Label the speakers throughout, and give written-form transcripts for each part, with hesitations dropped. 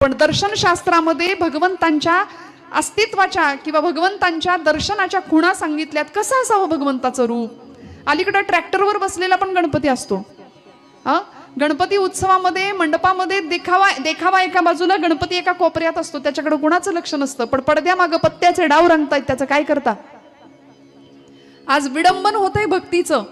Speaker 1: पण दर्शनशास्त्रामध्ये भगवंतांच्या अस्तित्वाच्या किंवा भगवंतांच्या दर्शनाच्या खुणा सांगितल्यात. कसं असावं भगवंताचं रूप. अलीकडे ट्रॅक्टरवर बसलेला पण गणपती असतो. गणपती उत्सवामध्ये मंडपामध्ये देखावा एका बाजूला, गणपती एका कोपऱ्यात असतो. त्याच्याकडे कुणाचं लक्ष नसतं. पण पडद्यामागं पत्त्याचे डाव रंगतायत. त्याचं काय करता. आज विडंबन होतंय भक्तीचं.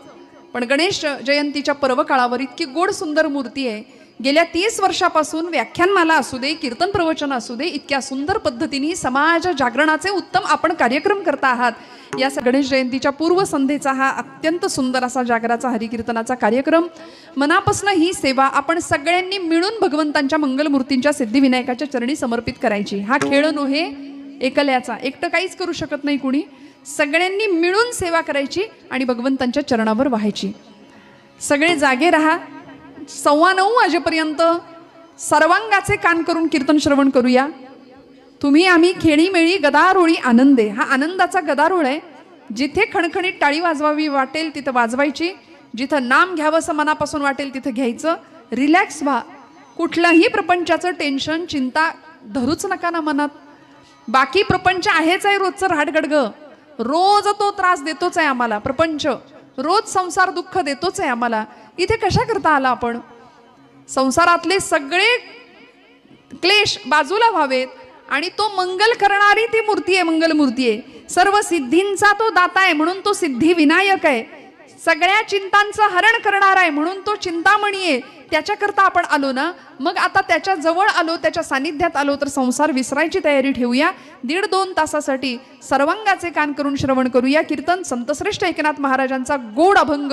Speaker 1: पण गणेश जयंतीच्या पर्व काळावर इतकी गोड सुंदर मूर्ती आहे. गेल्या 30 वर्षापासून व्याख्यानमाला असू दे, कीर्तन प्रवचन असू दे, इतक्या सुंदर पद्धतीने समाज जागरणाचे उत्तम आपण कार्यक्रम करता आहात. या गणेश जयंतीच्या पूर्वसंध्येचा हा अत्यंत सुंदर असा जागराचा हरिकीर्तनाचा कार्यक्रम, मनापासून ही सेवा आपण सगळ्यांनी मिळून भगवंतांच्या मंगलमूर्तींच्या सिद्धिविनायकाच्या चरणी समर्पित करायची. हा खेळ नव्हे एकल्याचा, एकटं काहीच करू शकत नाही कुणी. सगळ्यांनी मिळून सेवा करायची आणि भगवंतांच्या चरणावर वाहायची. सगळे जागे राहा. 9:15 वाजेपर्यंत सर्वांगाचे कान करून कीर्तन श्रवण करूया. तुम्ही आम्ही खेळीमेळी गदारोळी आनंदे. हा आनंदाचा गदारोळ आहे. जिथे खणखणीत टाळी वाजवावी वाटेल तिथं वाजवायची. जिथं नाम घ्यावंसं मनापासून वाटेल तिथं घ्यायचं. रिलॅक्स व्हा. कुठलाही प्रपंचाचं टेन्शन चिंता धरूच नका ना मनात. बाकी प्रपंच आहेच आहे रोजचं राहडगडगं. रोज तो त्रास देतोच आहे आम्हाला प्रपंच. रोज संसार दुःख देतोच आहे आम्हाला. इथे कशा करता आला आपण. संसारातले सगळे क्लेश बाजूला व्हावेत आणि तो मंगल करणारी ती मूर्ती आहे, मंगलमूर्ती आहे. सर्व सिद्धींचा तो दाता आहे म्हणून तो सिद्धी विनायक आहे. सगळ्या चिंतांचं हरण करणारा आहे म्हणून तो चिंतामणी आहे. त्याच्याकरता आपण आलो ना. मग आता त्याच्या जवळ आलो, त्याच्या सानिध्यात आलो तर संसार विसरायची तयारी ठेवूया. 1.5-2 तासासाठी सर्वांगाचे कान करून श्रवण करूया. कीर्तन संतश्रेष्ठ एकनाथ महाराजांचा गोड अभंग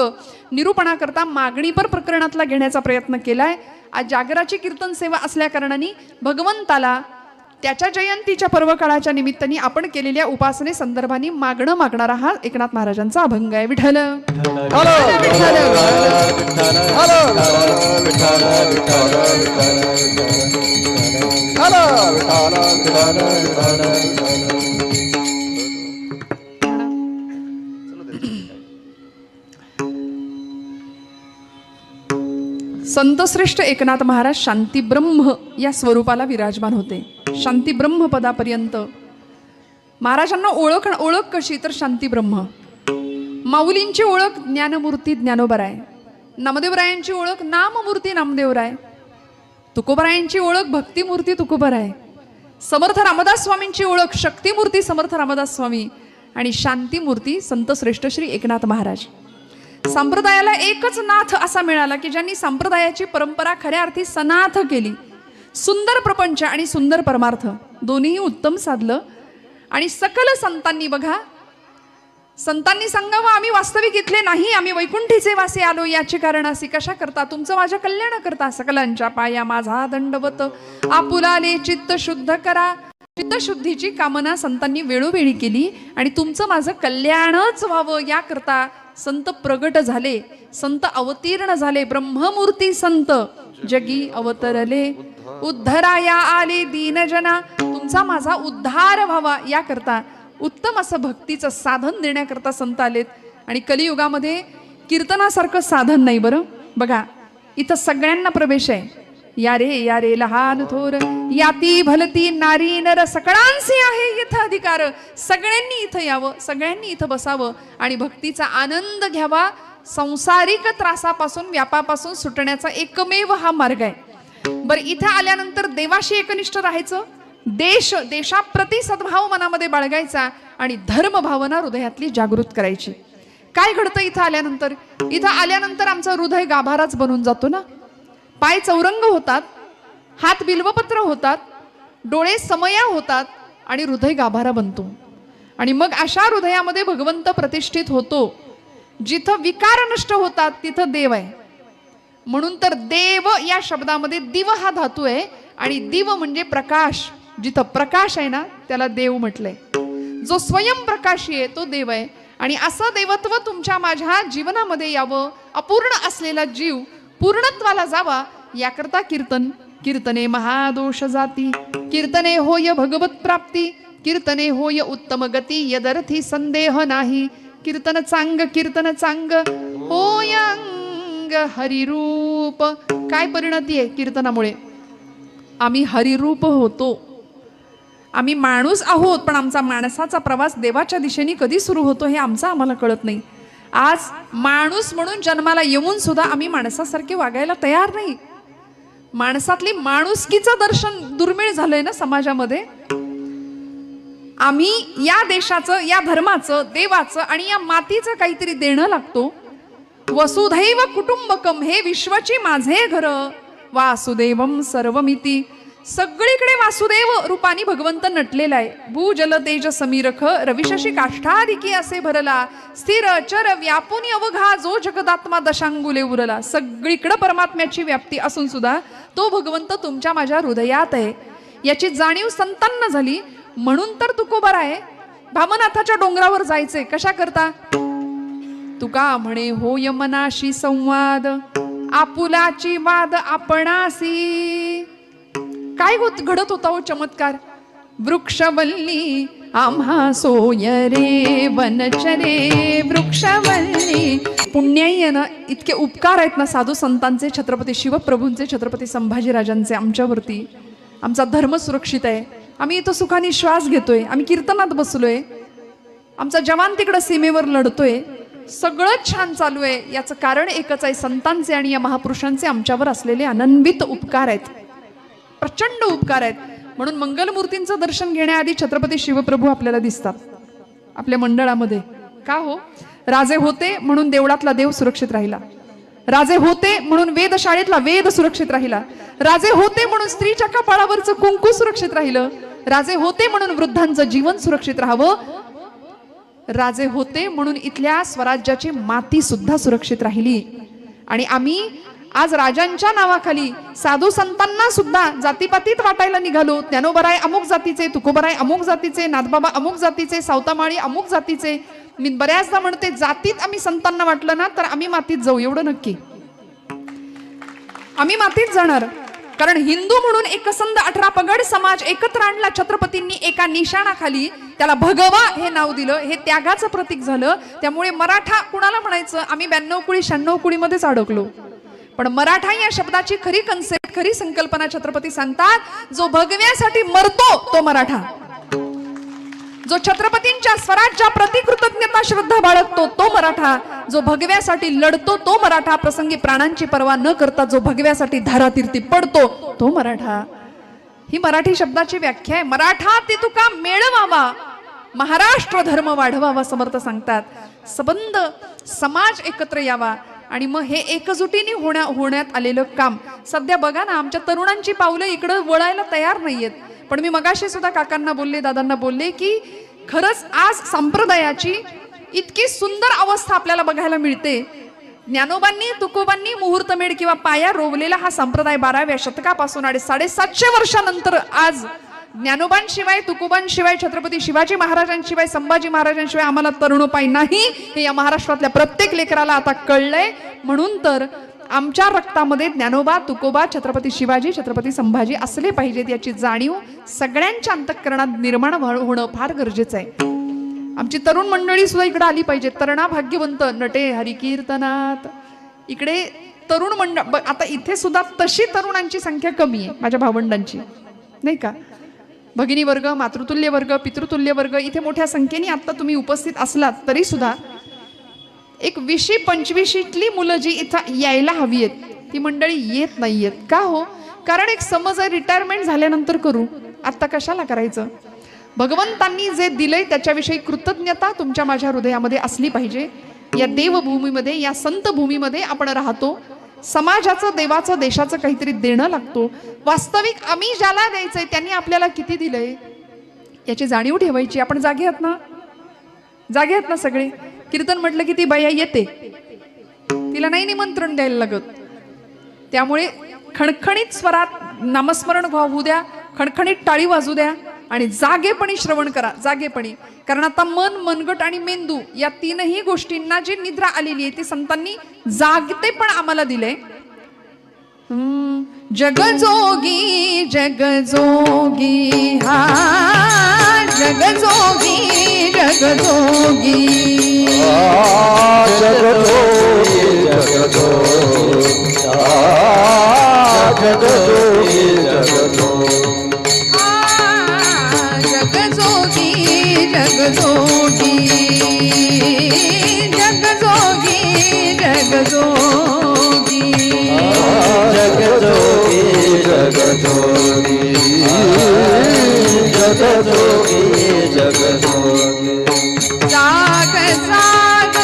Speaker 1: निरूपणाकरता मागणीपर प्रकरणातला घेण्याचा प्रयत्न केलाय. आज जागराची कीर्तन सेवा असल्या कारणाने भगवंताला त्याच्या जयंतीच्या पर्वकाळाच्या निमित्ताने आपण केलेल्या उपासने संदर्भाने मागणारा हा एकनाथ महाराजांचा अभंग आहे. विठ्ठल संतश्रेष्ठ एकनाथ महाराज शांती ब्रह्म या स्वरूपाला विराजमान होते. शांती ब्रह्म पदापर्यंत महाराजांना ओळख कशी तर शांती ब्रह्म. माऊलींची ओळख ज्ञानमूर्ती ज्ञानोबराय. नामदेवरायांची ओळख नाममूर्ती नामदेवराय. तुकोबरायांची ओळख भक्तिमूर्ती तुकोबराय. समर्थ रामदास स्वामींची ओळख शक्तिमूर्ती समर्थ रामदास स्वामी आणि शांतीमूर्ती संतश्रेष्ठ श्री एकनाथ महाराज. संप्रदायाला एकच नाथ असा मिळाला की ज्यांनी संप्रदायाची परंपरा खऱ्या अर्थी सनाथ केली. सुंदर प्रपंच आणि सुंदर परमार्थ दोन्ही उत्तम साधलं. आणि सकल संतांनी बघा, संतांनी सांगावं आम्ही वास्तविक इथले नाही, आम्ही वैकुंठीचे वासी आलो. याचे कारण असे कशा करता तुमचं माझ्या कल्याण करता. सकलांच्या पाया माझा दंडवत आपुलाले चित्त शुद्ध करा. चित्तशुद्धीची कामना संतांनी वेळोवेळी केली आणि तुमचं माझं कल्याणच व्हावं याकरता संत प्रगट झाले. संत अवतीर्ण झाले. ब्रह्ममूर्ती संत जगी अवतरले. उद्धराया आले दीनजना. तुमचा माझा उद्धार व्हावा याकरता उत्तम असं भक्तीचं साधन देण्याकरता संत आलेत. आणि कलियुगामध्ये कीर्तनासारखं साधन नाही. बरं बघा, इथं सगळ्यांना प्रवेश आहे. या रे लहान थोर याती भलती नारी नर सकळांचे आहे इथं अधिकार. सगळ्यांनी इथं यावं, सगळ्यांनी इथं बसावं आणि भक्तीचा आनंद घ्यावा. संसारिक त्रासापासून व्यापापासून सुटण्याचा एकमेव हा मार्ग आहे. बरं, इथं आल्यानंतर देवाशी एकनिष्ठ राहायचं. देशाप्रती सद्भाव मनामध्ये बाळगायचा आणि धर्म भावना हृदयातली जागृत करायची. काय घडतं इथं आल्यानंतर. इथं आल्यानंतर आमचं हृदय गाभाराच बनून जातो ना. पाय चौरंग होतात, हात बिल्वपत्र होतात, डोळे समया होतात आणि हृदय गाभारा बनतो. आणि मग अशा हृदयामध्ये भगवंत प्रतिष्ठित होतो. जिथं विकार नष्ट होतात तिथं देव आहे. म्हणून तर देव या शब्दामध्ये दिव हा धातू आहे आणि दिव म्हणजे प्रकाश. जिथं प्रकाश आहे ना त्याला देव म्हटलंय. जो स्वयंप्रकाशी आहे तो देव आहे. आणि असं देवत्व तुमच्या माझ्या जीवनामध्ये यावं. अपूर्ण असलेला जीव पूर्णत्वाला जावा याकरता कीर्तन. कीर्तने महादोष जाती. कीर्तने होय भगवत प्राप्ती. कीर्तने होय उत्तम गती. यदर्थी संदेह नाही. कीर्तन चांग होय अंग हरिरूप. काय परिणती आहे कीर्तनामुळे. आम्ही हरिरूप होतो, आम्ही माणूस आहोत, पण आमचा माणसाचा प्रवास देवाच्या दिशेने कधी सुरू होतो हे आम्हाला कळत नाही. आज माणूस म्हणून जन्माला येऊन सुद्धा आम्ही माणसासारखे वागायला तयार नाही. माणसातली माणुसकीचं दर्शन दुर्मिळ झालंय ना समाजामध्ये. आम्ही या देशाचं, या धर्माचं, देवाचं आणि या मातीचं काहीतरी देणं लागतो. वसुधैव कुटुंबकम, हे विश्वाची माझे घर, वासुदेवम सर्वमिती. सगळीकडे वासुदेव रूपाने भगवंत नटलेला आहे. भूजल तेज समीरख, रविशशी काष्ठाधिकी असे भरला, स्थिर चर व्यापुनी अवघा, जो जगदात्मा दशांगुले उरला. सगळीकडे परमात्म्याची व्याप्ती असून सुद्धा तो भगवंत तुमच्या माझ्या हृदयात आहे, याची जाणीव संतांना झाली. म्हणून तर तुकोबार आहे. भामनाथाच्या डोंगरावर जायचे कशा करता? तुका म्हणे होय मनाशी संवाद, आपुलाची वाद आपणासी. काय घडत होता हो चमत्कार? वृक्षवल्ली आम्हा सोय रे वनचरे वृक्षवल्ली. पुण्याई ना, इतके उपकार आहेत ना साधू संतांचे, छत्रपती शिवप्रभूंचे, छत्रपती संभाजीराजांचे आमच्यावरती. आमचा धर्म सुरक्षित आहे, आम्ही इथं सुखाने श्वास घेतोय, आम्ही कीर्तनात बसलोय, आमचा जवान तिकडं सीमेवर लढतोय, सगळं छान चालू आहे. याचं कारण एकच आहे, संतांचे आणि या महापुरुषांचे आमच्यावर असलेले अनन्वित उपकार आहेत, प्रचंड उपकार आहेत. म्हणून मंगलमूर्तींचं दर्शन घेण्याआधी छत्रपती शिवप्रभू आपल्याला दिसतात आपल्या मंडळामध्ये. का हो? राजे होते म्हणून देवळातला देव सुरक्षित राहिला, राजे होते म्हणून वेधशाळेतला वेद सुरक्षित राहिला, राजे होते म्हणून स्त्रीच्या कपाळावरचं कुंकू सुरक्षित राहिलं, राजे होते म्हणून वृद्धांचं जीवन सुरक्षित राहावं, राजे होते म्हणून इथल्या स्वराज्याची माती सुद्धा सुरक्षित राहिली. आणि आम्ही आज राजांच्या नावाखाली साधू संतांना सुद्धा जातीपातीत वाटायला निघालो. ज्ञानोबराय अमुक जातीचे, तुकोबराय अमुक जातीचे, नाथबाबा अमुक जातीचे, सावतामाळी अमुक जातीचे. मी बऱ्याचदा म्हणते, जातीत आम्ही संतांना वाटलं ना तर आम्ही मातीत जाऊ, एवढं नक्की. आम्ही मातीत जाणार. कारण हिंदू म्हणून एकसंध 18 पगड समाज एकत्र आणला छत्रपतींनी एका निशाणाखाली. त्याला भगवा हे नाव दिलं, हे त्यागाचं प्रतीक झालं. त्यामुळे मराठा कुणाला म्हणायचं? आम्ही 92 कुळी 96 कुळीमध्येच अडकलो. पण मराठा या शब्दाची खरी कन्सेप्ट, खरी संकल्पना छत्रपती सांगतात, जो भगव्यासाठी मरतो तो मराठा, जो छत्रपतींच्या स्वराज्याप्रती कृतज्ञता श्रद्धा बाळगतो तो मराठा, जो भगव्यासाठी लढतो तो मराठा, प्रसंगी प्राणांची पर्वा न करता जो भगव्यासाठी धारातीर्थी पडतो तो मराठा. ही मराठी शब्दाची व्याख्या आहे. मराठा ते तुका मेळवावा, महाराष्ट्र धर्म वाढवावा, समर्थ सांगतात. सबंध समाज एकत्र यावा. आणि मग हे एकजुटीने होण्यात आलेलं काम. सध्या बघा ना, आमच्या तरुणांची पावलं इकडं वळायला तयार नाहीयेत. पण मी मगाशी सुद्धा काकांना बोलले, दादांना बोलले की खरंच आज संप्रदायाची इतकी सुंदर अवस्था आपल्याला बघायला मिळते. ज्ञानोबांनी, तुकोबांनी मुहूर्तमेढ किंवा पाया रोवलेला हा संप्रदाय 12व्या शतकापासून 750 वर्षानंतर आज ज्ञानोबांशिवाय, तुकोबांशिवाय, छत्रपती शिवाजी महाराजांशिवाय, संभाजी महाराजांशिवाय आम्हाला तरुणोपाय नाही, हे या महाराष्ट्रातल्या प्रत्येक लेकराला आता कळलंय. म्हणून तर आमच्या रक्तामध्ये ज्ञानोबा, तुकोबा, छत्रपती शिवाजी, छत्रपती संभाजी असले पाहिजेत, याची जाणीव सगळ्यांच्या अंतःकरणात निर्माण होणं फार गरजेचं आहे. आमची तरुण मंडळी सुद्धा इकडे आली पाहिजे. तरणा भाग्यवंत नटे हरिकीर्तनात. इकडे तरुण मंडळ, आता इथे सुद्धा तशी तरुणांची संख्या कमी आहे माझ्या भावंडांची, नाही का? भगिनी वर्ग, मातृतुल्य वर्ग, पितृतुल्य वर्ग, इथे मोठ्या संख्येने आता तुम्ही उपस्थित असलात तरी सुद्धा एक 20-25 मुलं जी इथं यायला हवी आहेत ती मंडळी येत नाहीयेत. का हो? कारण एक समज आहे, रिटायरमेंट झाल्यानंतर करू, आता कशाला करायचं? भगवंतांनी जे दिलंय त्याच्याविषयी कृतज्ञता तुमच्या माझ्या हृदयामध्ये असली पाहिजे. या देवभूमीमध्ये, या संत भूमीमध्ये आपण राहतो. समाजाचं, देवाचं, देशाचं काहीतरी देणं लागतो. वास्तविक आम्ही ज्याला द्यायचंय त्यांनी आपल्याला किती दिलंय याची जाणीव ठेवायची. आपण जागे आहात ना? जागे आहात ना सगळे? कीर्तन म्हटलं की ती बाया येते, तिला नाही निमंत्रण द्यायला लागत. त्यामुळे खणखणीत स्वरात नामस्मरण होऊ द्या, खणखणीत टाळी वाजू द्या आणि जागेपणी श्रवण करा. जागेपणी. कारण आता मन, मनगट आणि मेंदू या तीनही गोष्टींना जी निद्रा आलेली आहे ती संतांनी जागते पण आम्हाला दिले. जगजोगी जगजोगी हा जगजोगी जगजोगी
Speaker 2: जगजोगी जगजोगी जगजोगी
Speaker 1: जगजोगी जगजोगी जगजोगी जगजोगी
Speaker 2: जगजोगी जगजोगी जगजोगी जगजोगी
Speaker 1: जाग जाग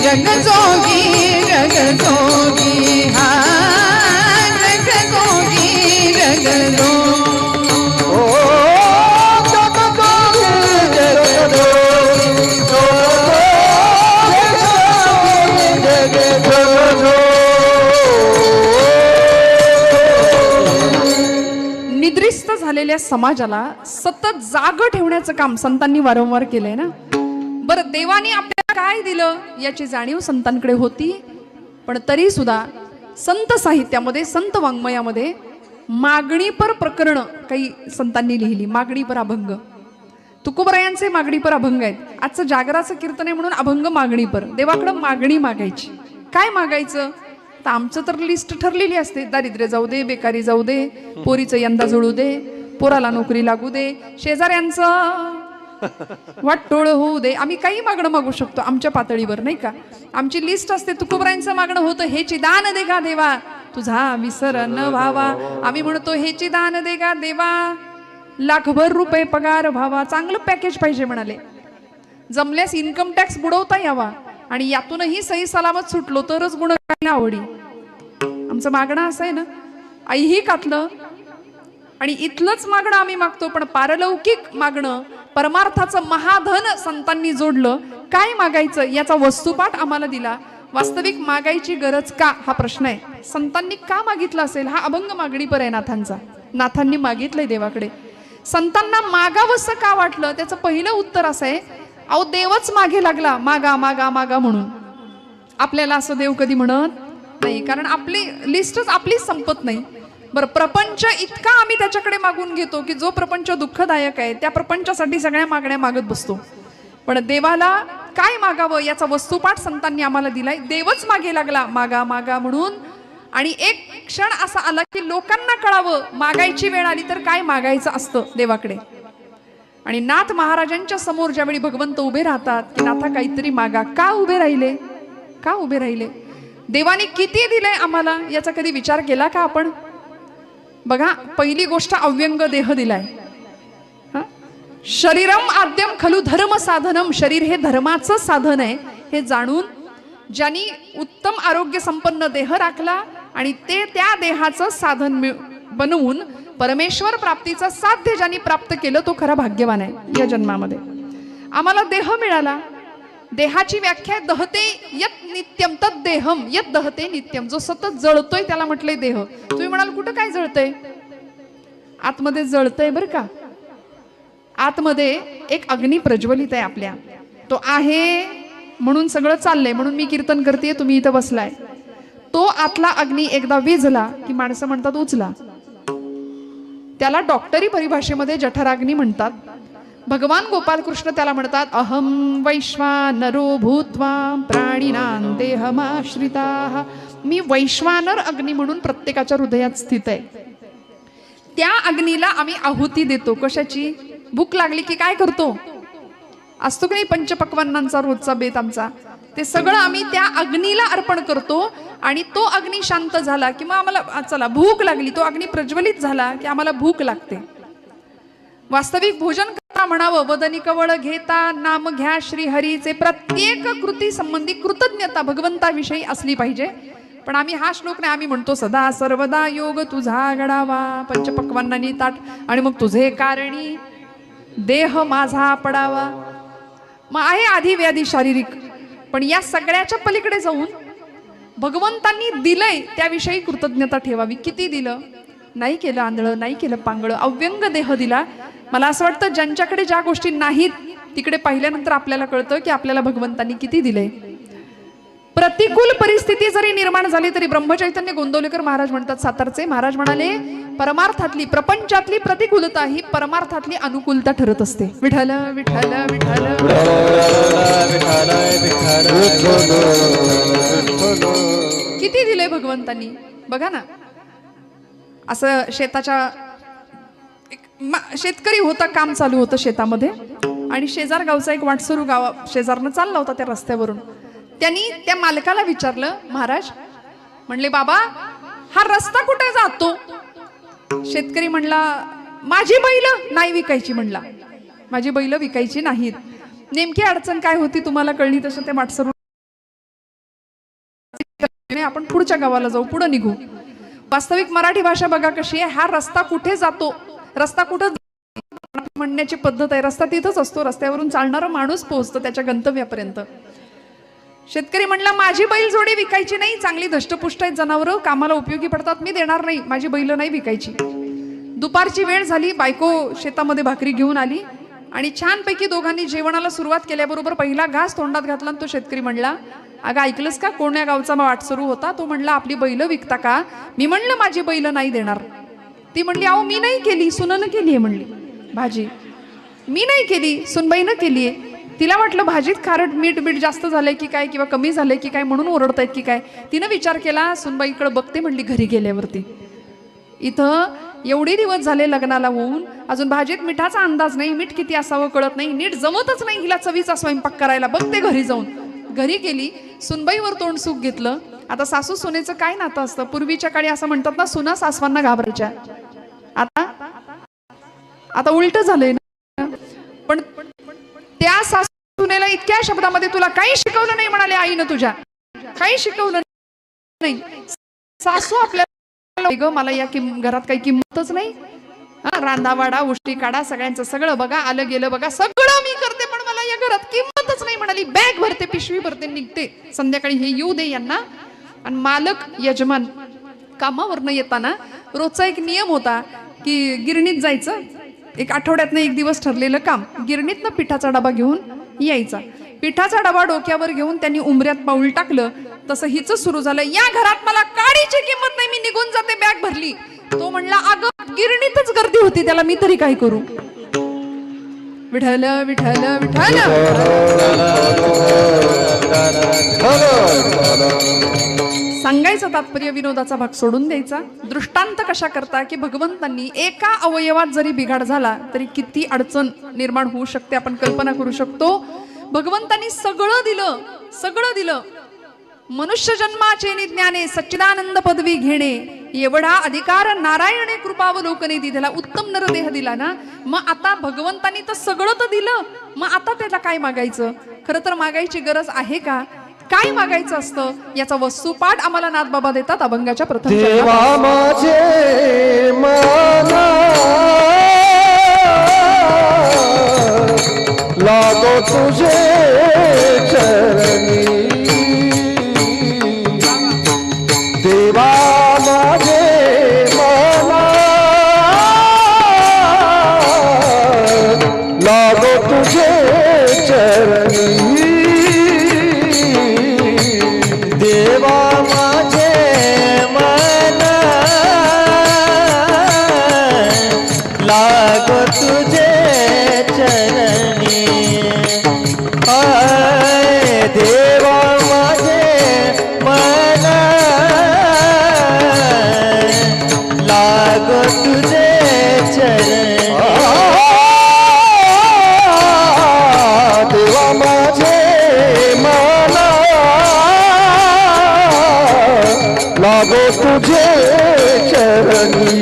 Speaker 1: जगजोगी जगजोगी हा जगजोगी जगजोगी
Speaker 2: ओ जगजोगी जगजोगी
Speaker 1: निद्रिस्त झालेल्या समाजाला सतत जाग ठेवण्याचं काम संतांनी वारंवार केलंय ना. बरं, देवाने आपल्याला काय दिलं याची जाणीव संतांकडे होती, पण तरी सुद्धा संत साहित्यामध्ये संत वाङ्मयामध्ये मागणीपर प्रकरणं काही संतांनी लिहिली. मागणीपर अभंग तुकोबरायांचे मागणीपर अभंग आहेत. आजचं जागराचं कीर्तन आहे म्हणून अभंग मागणीपर. देवाकडं मागणी मागायची. काय मागायचं तर आमचं तर लिस्ट ठरलेली असते. दारिद्र्य जाऊ दे, बेकारी जाऊ दे, पोरीचं यंदा जुळू दे, पोराला नोकरी लागू दे, शेजाऱ्यांचं वाटोळ होऊ दे. आम्ही काही मागणं मागू शकतो आमच्या पातळीवर, नाही का. आमची लिस्ट असते. तुकोबरायांचं मागणं होतं, हेची दान दे का देवा, तुझा विसर न व्हावा. आम्ही म्हणतो, हेची दान दे का देवा, लाखभर रुपये पगार व्हावा. चांगलं पॅकेज पाहिजे म्हणाले. जमल्यास इन्कम टॅक्स बुडवता यावा आणि यातूनही सही सलामत सुटलो तरच गुण करायला आवडी. आमचं मागणं असं आहे ना, ऐहिकातलं आणि इथलंच मागणं आम्ही मागतो, पण पारलौकिक मागणं, परमार्थाचं महाधन संतांनी जोडलं. काय मागायचं याचा वस्तुपाठ आम्हाला दिला. वास्तविक मागायची गरज का हा प्रश्न आहे. संतांनी का मागितलं असेल हा अभंग मागणीपर आहे नाथांचा. नाथांनी मागितलंय देवाकडे. संतांना मागावंसं का वाटलं त्याचं पहिलं उत्तर असं आहे, अहो देवच मागे लागला मागा मागा मागा म्हणून. आपल्याला असं देव कधी म्हणत नाही, कारण आपली लिस्टच आपलीच संपत नाही. बरं, प्रपंच इतका आम्ही त्याच्याकडे मागून घेतो की जो प्रपंच दुःखदायक आहे त्या प्रपंचासाठी सगळ्या मागण्या मागत बसतो. पण देवाला काय मागावं याचा वस्तुपाठ संतांनी आम्हाला दिलाय. देवच मागे लागला मागा मागा म्हणून. आणि एक क्षण असा आला की लोकांना कळावं, मागायची वेळ आली तर काय मागायचं असतं देवाकडे. आणि नाथ महाराजांच्या समोर ज्यावेळी भगवंत उभे राहतात की नाथा काहीतरी मागा, का उभे राहिले, का उभे राहिले, देवाने किती दिलंय आम्हाला याचा कधी विचार केला का आपण. बघा, पहिली गोष्ट अव्यंग देह दिलाय. शरीरम आद्यम खलु धर्म साधनम, शरीर हे धर्माचं साधन आहे हे जाणून ज्यांनी उत्तम आरोग्य संपन्न देह राखला आणि ते त्या देहाचं साधन बनवून परमेश्वर प्राप्तीचं साध्य ज्यांनी प्राप्त केलं तो खरा भाग्यवान आहे या जन्मामध्ये. आम्हाला देह मिळाला. देहाची व्याख्या दहते यत नित्यम तद देहम यत दहते नित्यम. जो सतत जळतोय त्याला म्हटलंय देह. तुम्ही म्हणाल कुठं काय जळतंय, आतमध्ये जळतंय बरं का. आतमध्ये एक अग्नी प्रज्वलित आहे आपल्या. तो आहे म्हणून सगळं चाललंय, म्हणून मी कीर्तन करते, तुम्ही इथं बसलाय. तो आतला अग्नी एकदा विझला की माणसं म्हणतात उचला. त्याला डॉक्टरी परिभाषेमध्ये जठराग्नी म्हणतात. भगवान गोपालकृष्ण त्याला म्हणतात अहम वैश्वानरो भूत्वा प्राणिनां देहमाश्रिताः. मी वैश्वानर अग्नी म्हणून प्रत्येकाच्या हृदयात स्थित आहे. त्या अग्नीला आम्ही आहुती देतो. कशाची, भूक लागली की काय करतो, असतो की नाही पंचपक्वान्नांचा रोजचा बेत आमचा, ते सगळं आम्ही त्या अग्नीला अर्पण करतो. आणि तो अग्नी शांत झाला की मग आम्हाला चला भूक लागली, तो अग्नी प्रज्वलित झाला की आम्हाला भूक लागते. वास्तविक भोजन करा म्हणावं, वदनी कवळ घेता नाम घ्या श्री हरीचे. प्रत्येक कृती संबंधी कृतज्ञता भगवंताविषयी असली पाहिजे. पण पण आम्ही हा श्लोक नाही, आम्ही म्हणतो सदा सर्वदा योग तुझा घडावा पंचपक्वान्नानी ताट, आणि मग तुझे कारणी देह माझा पडावा. मग आहे आधी व्याधी शारीरिक, पण या सगळ्याच्या पलीकडे जाऊन भगवंतांनी दिलंय त्याविषयी कृतज्ञता ठेवावी. किती दिलं? नाही केलं आंधळं, नाही केलं पांगळं, अव्यंग देह दिला. मला असं वाटतं ज्यांच्याकडे ज्या गोष्टी नाहीत तिकडे पाहिल्यानंतर आपल्याला कळतं की आपल्याला भगवंतांनी किती दिले. प्रतिकूल परिस्थिती जरी निर्माण झाली तरी ब्रह्मचैतन्य गोंदवलेकर महाराज म्हणतात, सातारचे महाराज म्हणाले, परमार्थातली प्रपंचातली प्रतिकूलता ही परमार्थातली अनुकूलता ठरत असते. विठ्ठल विठ्ठल विठ्ठल किती दिलंय भगवंतांनी बघा ना. असं शेताच्या शेतकरी होता, काम चालू होतं शेतामध्ये, आणि शेजार गावचा एक वाटसरू गावा शेजारनं चालला होता त्या रस्त्यावरून. त्यांनी त्या मालकाला विचारलं, महाराज म्हणले, बाबा हा रस्ता कुठे जातो? शेतकरी म्हणला, माझी बैल नाही विकायची. म्हणला, माझी बैल विकायची नाहीत. नेमकी अडचण काय होती तुम्हाला कळली तसं ते वाटसरू, आपण पुढच्या गावाला जाऊ, पुढे निघू. वास्तविक मराठी भाषा बघा कशी आहे. हा रस्ता कुठे जातो, रस्ता कुठं म्हणण्याची पद्धत आहे. रस्ता तिथंच असतो, रस्त्यावरून चालणारा माणूस पोहोचतो त्याच्या गंतव्यापर्यंत. शेतकरी म्हणला, माझी बैल जोडी विकायची नाही, चांगली धष्टपुष्ट आहेत जनावरं, कामाला उपयोगी पडतात, मी देणार नाही, माझी बैल नाही विकायची. दुपारची वेळ झाली, बायको शेतामध्ये भाकरी घेऊन आली आणि छानपैकी दोघांनी जेवणाला सुरुवात केल्याबरोबर पहिला घास तोंडात घातला. तो शेतकरी म्हणला, अगं ऐकलंस का, कोण्या गावचा वाटसरू होता तो म्हणला, आपली बैल विकता का? मी म्हणलं माझी बैल नाही देणार. ती म्हणली, अहो मी नाही केली, सुननं केली आहे म्हणली भाजी, मी नाही केली, सुनबाईनं केली आहे. तिला वाटलं भाजीत खारट मीठ जास्त झालंय की काय, किंवा कमी झालंय की काय, म्हणून ओरडतायत की काय. तिनं विचार केला, सुनबाईकडे बघते म्हणली घरी गेल्यावरती. इथं एवढे दिवस झाले लग्नाला होऊन अजून भाजीत मिठाचा अंदाज नाही, मीठ किती असावं कळत नाही, नीट जमतच नाही हिला चवीचा स्वयंपाक करायला. बघते घरी जाऊन. घरी गेली, सुनबाईवर तोंड सुख घेतलं. आता सासू सुनेचं काय नातं असतं? पूर्वीच्या काळी असं म्हणतात ना, सुना सासवांना घाबरायच्या. आता उलट झालंय ना. पण त्या सासूनेला इतक्या शब्दामध्ये, तुला काही शिकवलं नाही म्हणाले आईनं, तुझ्या काही शिकवलं नाही. सासू आपल्याला, ग मला या घरात काही किंमतच नाही, रांधावाडा उष्टी काढा सगळ्यांचं सगळं बघा, आलं गेलं बघा, सगळं मी करते, पण मला या घरात किंमतच नाही म्हणाली. बॅग भरते, पिशवी भरते, निघते. संध्याकाळी हे येऊ दे यांना. आणि मालक यजमान कामावरनं येताना रोजचा एक नियम होता की गिरणीत जायचं. एक आठवड्यातनं एक दिवस ठरलेलं काम, गिरणीतनं पिठाचा डबा घेऊन यायचा. पिठाचा डबा डोक्यावर घेऊन त्यांनी उंबऱ्यात पाऊल टाकलं. तसं हिच सुरू झालं, या घरात मला काडीची किंमत नाही, मी निघून जाते. बॅग भरली. तो म्हणला, अगं गिरणीतच गर्दी होती, त्याला मी तरी काय करू? विठ्ठल विठ्ठल विठ्ठल. सांगायचं तात्पर्य, विनोदाचा भाग सोडून द्यायचा. दृष्टांत कशा करता की भगवंतांनी एका अवयवात जरी बिघाड झाला तरी किती अडचण निर्माण होऊ शकते आपण कल्पना करू शकतो. भगवंतांनी सगळं दिलं, सगळं दिलं. मनुष्य जन्माचे निज्ञाने सच्चिदानंद पदवी घेणे एवढा अधिकार नारायणे कृपावलोकने दिला. उत्तम नरदेह दिला ना. मग आता भगवंतांनी तर सगळं तर दिलं, मग आता त्याला काय मागायचं? खरं तर मागायची गरज आहे का? काय मागायचं असतं याचा वस्तुपाठ आम्हाला नाथबाबा देतात अभंगाच्या प्रथम
Speaker 2: देवा माझे मना लागो तुझे चरणी. देवा माझे मना लागो तुझे चरणी. देवा माझे मन लागो तुझे चरणी. देवा माझे मन लागो तुझे चरणी. देवा माझे मन लागो तुझे चरणी.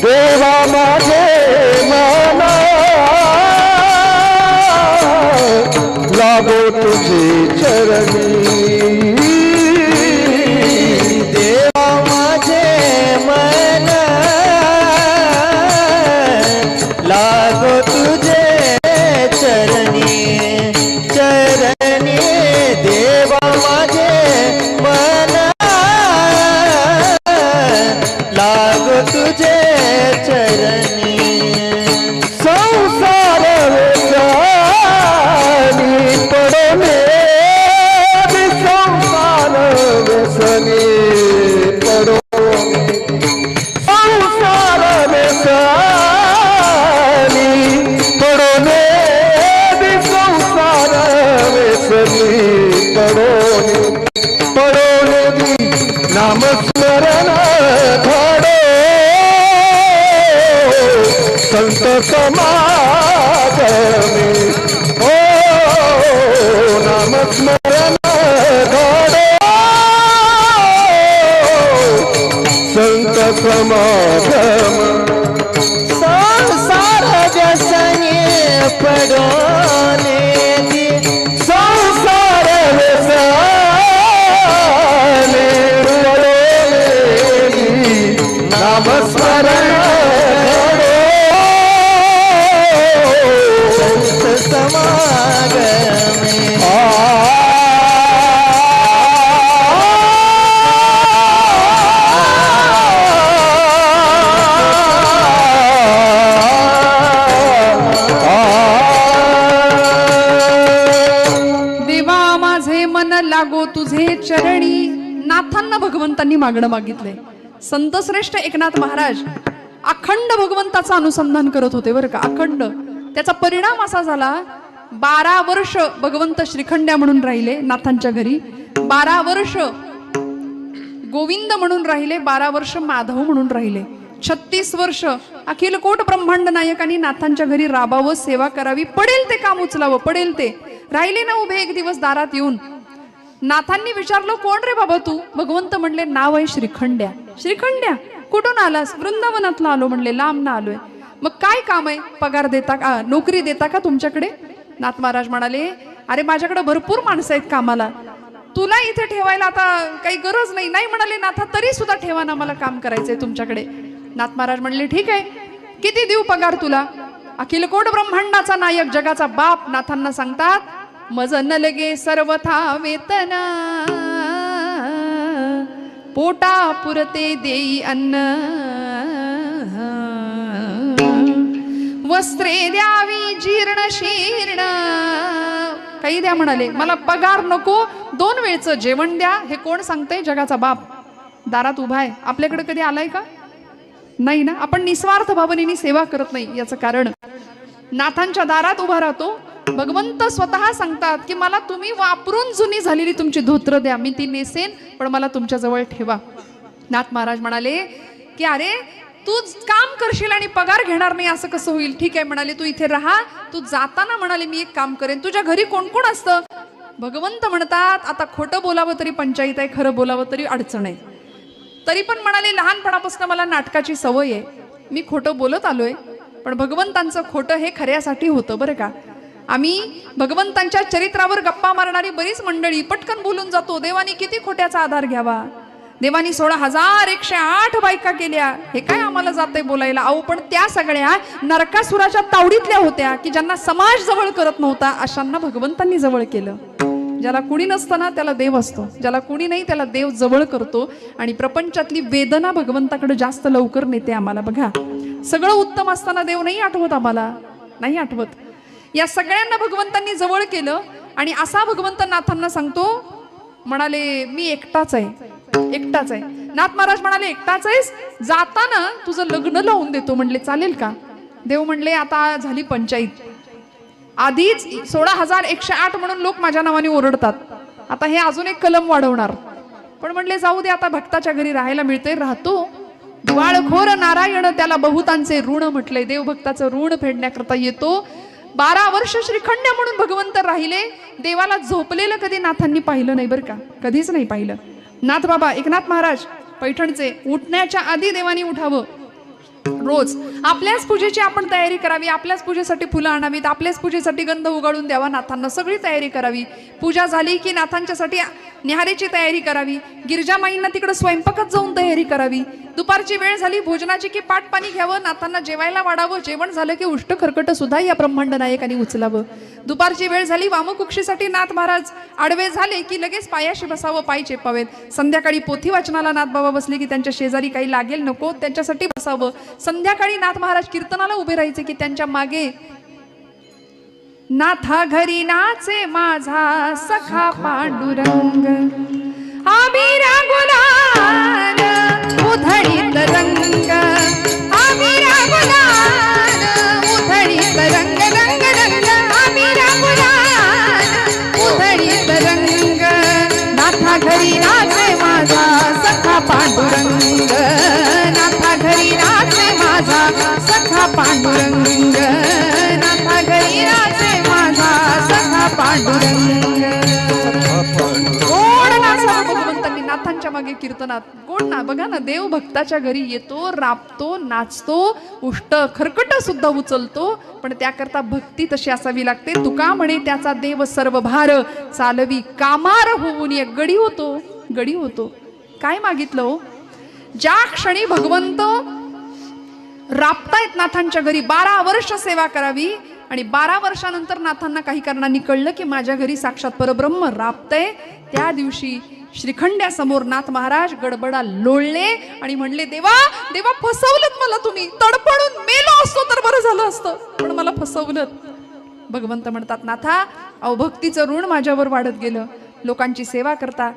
Speaker 2: देवा माझे मन लागो तुझे चरणी. व्यसनी पडोने नामस्मरण घडो संत समागमे ओ नामस्मरण घडो संत समागम
Speaker 3: संसार व्यसनी पडोने
Speaker 2: संसार व्यसनी नामस्मरण
Speaker 3: संत समागमे
Speaker 1: देवा माझे मन लागो तुझे चरणी. नाथांना भगवंतांनी मागणं मागितलंय. संतश्रेष्ठ एकनाथ महाराज अखंड भगवंताचं अनुसंधान करत होते बरं का, अखंड. त्याचा परिणाम असा झाला, 12 वर्ष भगवंत श्रीखंड्या म्हणून राहिले नाथांच्या घरी, 12 वर्ष गोविंद म्हणून राहिले, 12 वर्ष माधव म्हणून राहिले, 36 वर्ष अखिल कोट ब्रह्मांड नायकांनी नाथांच्या घरी राबावं, सेवा करावी, पडेल ते काम उचलावं, पडेल ते. राहिले ना उभे एक दिवस दारात येऊन. नाथांनी विचारलं, कोण रे बाबा तू? भगवंत म्हणले, नाव आहे श्रीखंड्या. श्रीखंड्या, कुठून आलास? वृंदावनातला आलो म्हणले, लांब ना आलोय. मग काय काम आहे? पगार देता का, नोकरी देता का तुमच्याकडे? नाथ महाराज म्हणाले, अरे माझ्याकडे भरपूर माणसं आहेत कामाला, तुला इथे ठेवायला आता काही गरज नाही. नाही म्हणाले नाथा, तरी सुद्धा ठेवा ना, मला काम करायचंय तुमच्याकडे. नाथ महाराज म्हणले, ठीक आहे, किती देऊ पगार तुला? अखिल कोट ब्रह्मांडाचा नायक, जगाचा बाप नाथांना सांगतात, मज न लगे सर्वथा वेतना, पोटा पुरते देई अन्न, वस्त्रे द्यावी जीर्ण शीर्ण. काही द्या म्हणाले, मला पगार नको, 2 वेळचं जेवण द्या. हे कोण सांगतंय? जगाचा बाप दारात उभा आहे. आपल्याकडे कधी आलाय का? नाही ना. आपण निस्वार्थ भावनेने सेवा करत नाही. याचं कारण, नाथांच्या दारात उभा राहतो, भगवंत स्वतः सांगतात की मला तुम्ही वापरून जुनी झालेली तुमची धोत्र द्या, मी ती नेसेन, पण मला तुमच्या जवळ ठेवा. नाथ महाराज म्हणाले की अरे तू काम करशील आणि पगार घेणार नाही, असं कसं होईल? ठीक आहे म्हणाले, तू इथे राहा, तू जाताना म्हणाले मी एक काम करेन. तुझ्या घरी कोण कोण असतं? भगवंत म्हणतात, आता खोटं बोलावं तरी पंचायत आहे, खरं बोलावं तरी अडचण आहे. तरी पण म्हणाले, लहानपणापासून मला नाटकाची सवय आहे, मी खोटं बोलत आलोय, पण भगवंतांचं खोटं हे खऱ्यासाठी होतं बरं का. आम्ही भगवंतांच्या चरित्रावर गप्पा मारणारी बरीच मंडळी पटकन बोलून जातो, देवानी किती खोट्याचा आधार घ्यावा, देवानी 16,108 बायका केल्या, हे काय आम्हाला जाते बोलायला. अहो पण त्या सगळ्या नरकासुराच्या तावडीतल्या होत्या की ज्यांना समाज जवळ करत नव्हता, अशांना भगवंतांनी जवळ केलं. ज्याला कुणी नसतं ना त्याला देव असतो, ज्याला कुणी नाही त्याला देव जवळ करतो. आणि प्रपंचातली वेदना भगवंताकडे जास्त लवकर नेते आम्हाला. बघा, सगळं उत्तम असताना देव नाही आठवत आम्हाला, नाही आठवत. या सगळ्यांना भगवंतांनी जवळ केलं. आणि असा भगवंत नाथांना सांगतो, म्हणाले मी एकटाच आहे, एकटाच आहे. नाथ महाराज म्हणाले, एकटाच आहेस, जाताना तुझं लग्न लावून देतो. म्हणले चालेल का? देव म्हणले, आता झाली पंचायत, आधीच 16,108 म्हणून लोक माझ्या नावाने ओरडतात, आता हे अजून एक कलम वाढवणार. पण म्हणले जाऊ दे, आता भक्ताच्या घरी राहायला मिळते, राहतो. दिवाळखोर नारायण त्याला बहुतांचे ऋण म्हटले. देव भक्ताचं ऋण फेडण्याकरता येतो. 12 वर्ष श्रीखंड्या म्हणून भगवंत राहिले. देवाला झोपलेलं कधी नाथांनी पाहिलं नाही बरं का, कधीच नाही पाहिलं. नाथ बाबा एकनाथ महाराज पैठणचे, उठण्याच्या आधी देवानी उठावं, रोज आपल्याच पूजेची आपण तयारी करावी, आपल्याच पूजेसाठी फुलं आणावीत, आपल्याच पूजेसाठी गंध उगाळून द्यावा नाथांना, सगळी तयारी करावी. पूजा झाली की नाथांच्यासाठी न्याहारीची तयारी करावी, गिरजामाईंना तिकडे स्वयंपाकात जाऊन तयारी करावी. दुपारची वेळ झाली भोजनाची की पाट पाणी घ्यावं, नाथांना जेवायला वाढावं. जेवण झालं की उष्ट खरकट सुद्धा या ब्रह्मांड नायकांनी उचलावं. दुपारची वेळ झाली वामकुक्षीसाठी नाथ महाराज आडवे झाले की लगेच पायाशी बसावं, पाय चेपावेत. संध्याकाळी पोथी वाचनाला नाथ बाबा बसले की त्यांच्या शेजारी काही लागेल नको त्यांच्यासाठी बसावं. संध्याकाळी नाथ महाराज कीर्तनाला उभे राहायचे की त्यांच्या मागे नाथा घरी नाचे माझा सखा पांडुरंग, आमिरा गुलाल उधळीत रंग, आमिरा गुलाल उधळीत रंग, रंग रंग आमिरा गुलाल उधळीत पांडुरंग नाथा घरी राजे माझा सखा पांडुरंग नाथा घरी राजे माझा सखा पांडुरंग कोण नाचा भगवंतांनी नाथांच्या मागे कीर्तनात कोण ना बघा ना देव भक्ताच्या घरी येतो राबतो नाचतो उष्ट खरकट सुद्धा उचलतो पण त्याकरता भक्ती तशी असावी लागते तुका म्हणे त्याचा देव सर्व भार चालवी कामार होऊन एक गडी होतो काय मागितलं हो ज्या क्षणी भगवंत राबतायत नाथांच्या घरी 12 वर्ष सेवा करावी आणि 12 वर्षानंतर नाथांना काही कारणांनी कळलं की माझ्या घरी साक्षात परब्रह्म राबतय त्या दिवशी श्रीखंड्यासमोर नाथ महाराज गडबडा लोळले आणि म्हणले देवा देवा फसवलत मला तुम्ही तडपडून मेलो असतो तर बरं झालं असतं पण मला फसवलत भगवंत म्हणतात नाथा अवभक्तीचं ऋण माझ्यावर वाढत गेलं लोकांची सेवा करता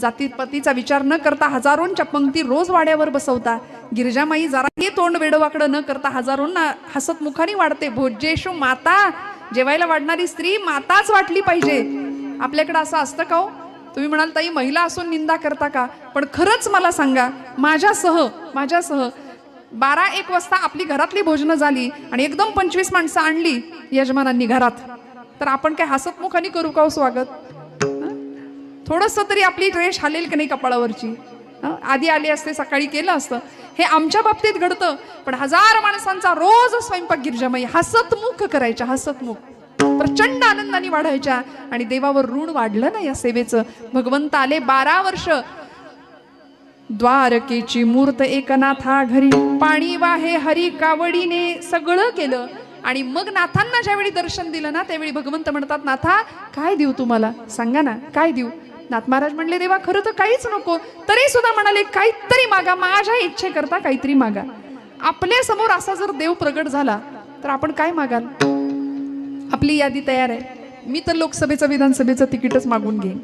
Speaker 1: जातीपतीचा विचार न करता हजारोंच्या पंक्ती रोज वाड्यावर बसवता गिरिजामाई जराही तोंड वेडवाकडं न करता हजारोंना हसतमुखाने वाढते भोजेशु माता जेवायला वाढणारी स्त्री माताच वाटली पाहिजे आपल्याकडे असं असतं का हो तुम्ही म्हणाल ताई महिला असून निंदा करता का पण खरंच मला सांगा माझ्यासह 12-1 वाजता आपली घरातली भोजनं झाली आणि एकदम 25 माणसं आणली यजमानांनी घरात तर आपण काय हसतमुखाने करू का हो स्वागत थोडस तरी आपली रेष हालेल की नाही कपाळावरची आधी आली असते सकाळी केलं असतं हे आमच्या बाबतीत घडतं पण 1000 माणसांचा रोज स्वयंपाक गिरिजामाई हसतमुख करायच्या हसतमुख प्रचंड आनंदाने वाढायच्या आणि देवावर ऋण वाढलं ना या सेवेचं भगवंत आले 12 वर्ष द्वारकेची मूर्त एकनाथा घरी पाणी वाहे हरी कावडीने सगळं केलं आणि मग नाथांना ज्यावेळी दर्शन दिलं ना त्यावेळी भगवंत म्हणतात नाथा काय देऊ तुम्हाला सांगा ना काय देऊ नाथ महाराज म्हणले देवा खरं तर काहीच नको तरी सुद्धा म्हणाले काहीतरी मागा माझ्या इच्छे करता काहीतरी मागा आपल्या समोर असा जर देव प्रगट झाला तर आपण काय मागाल आपली यादी तयार आहे मी तर लोकसभेचं विधानसभेचं तिकीटच मागून घेईन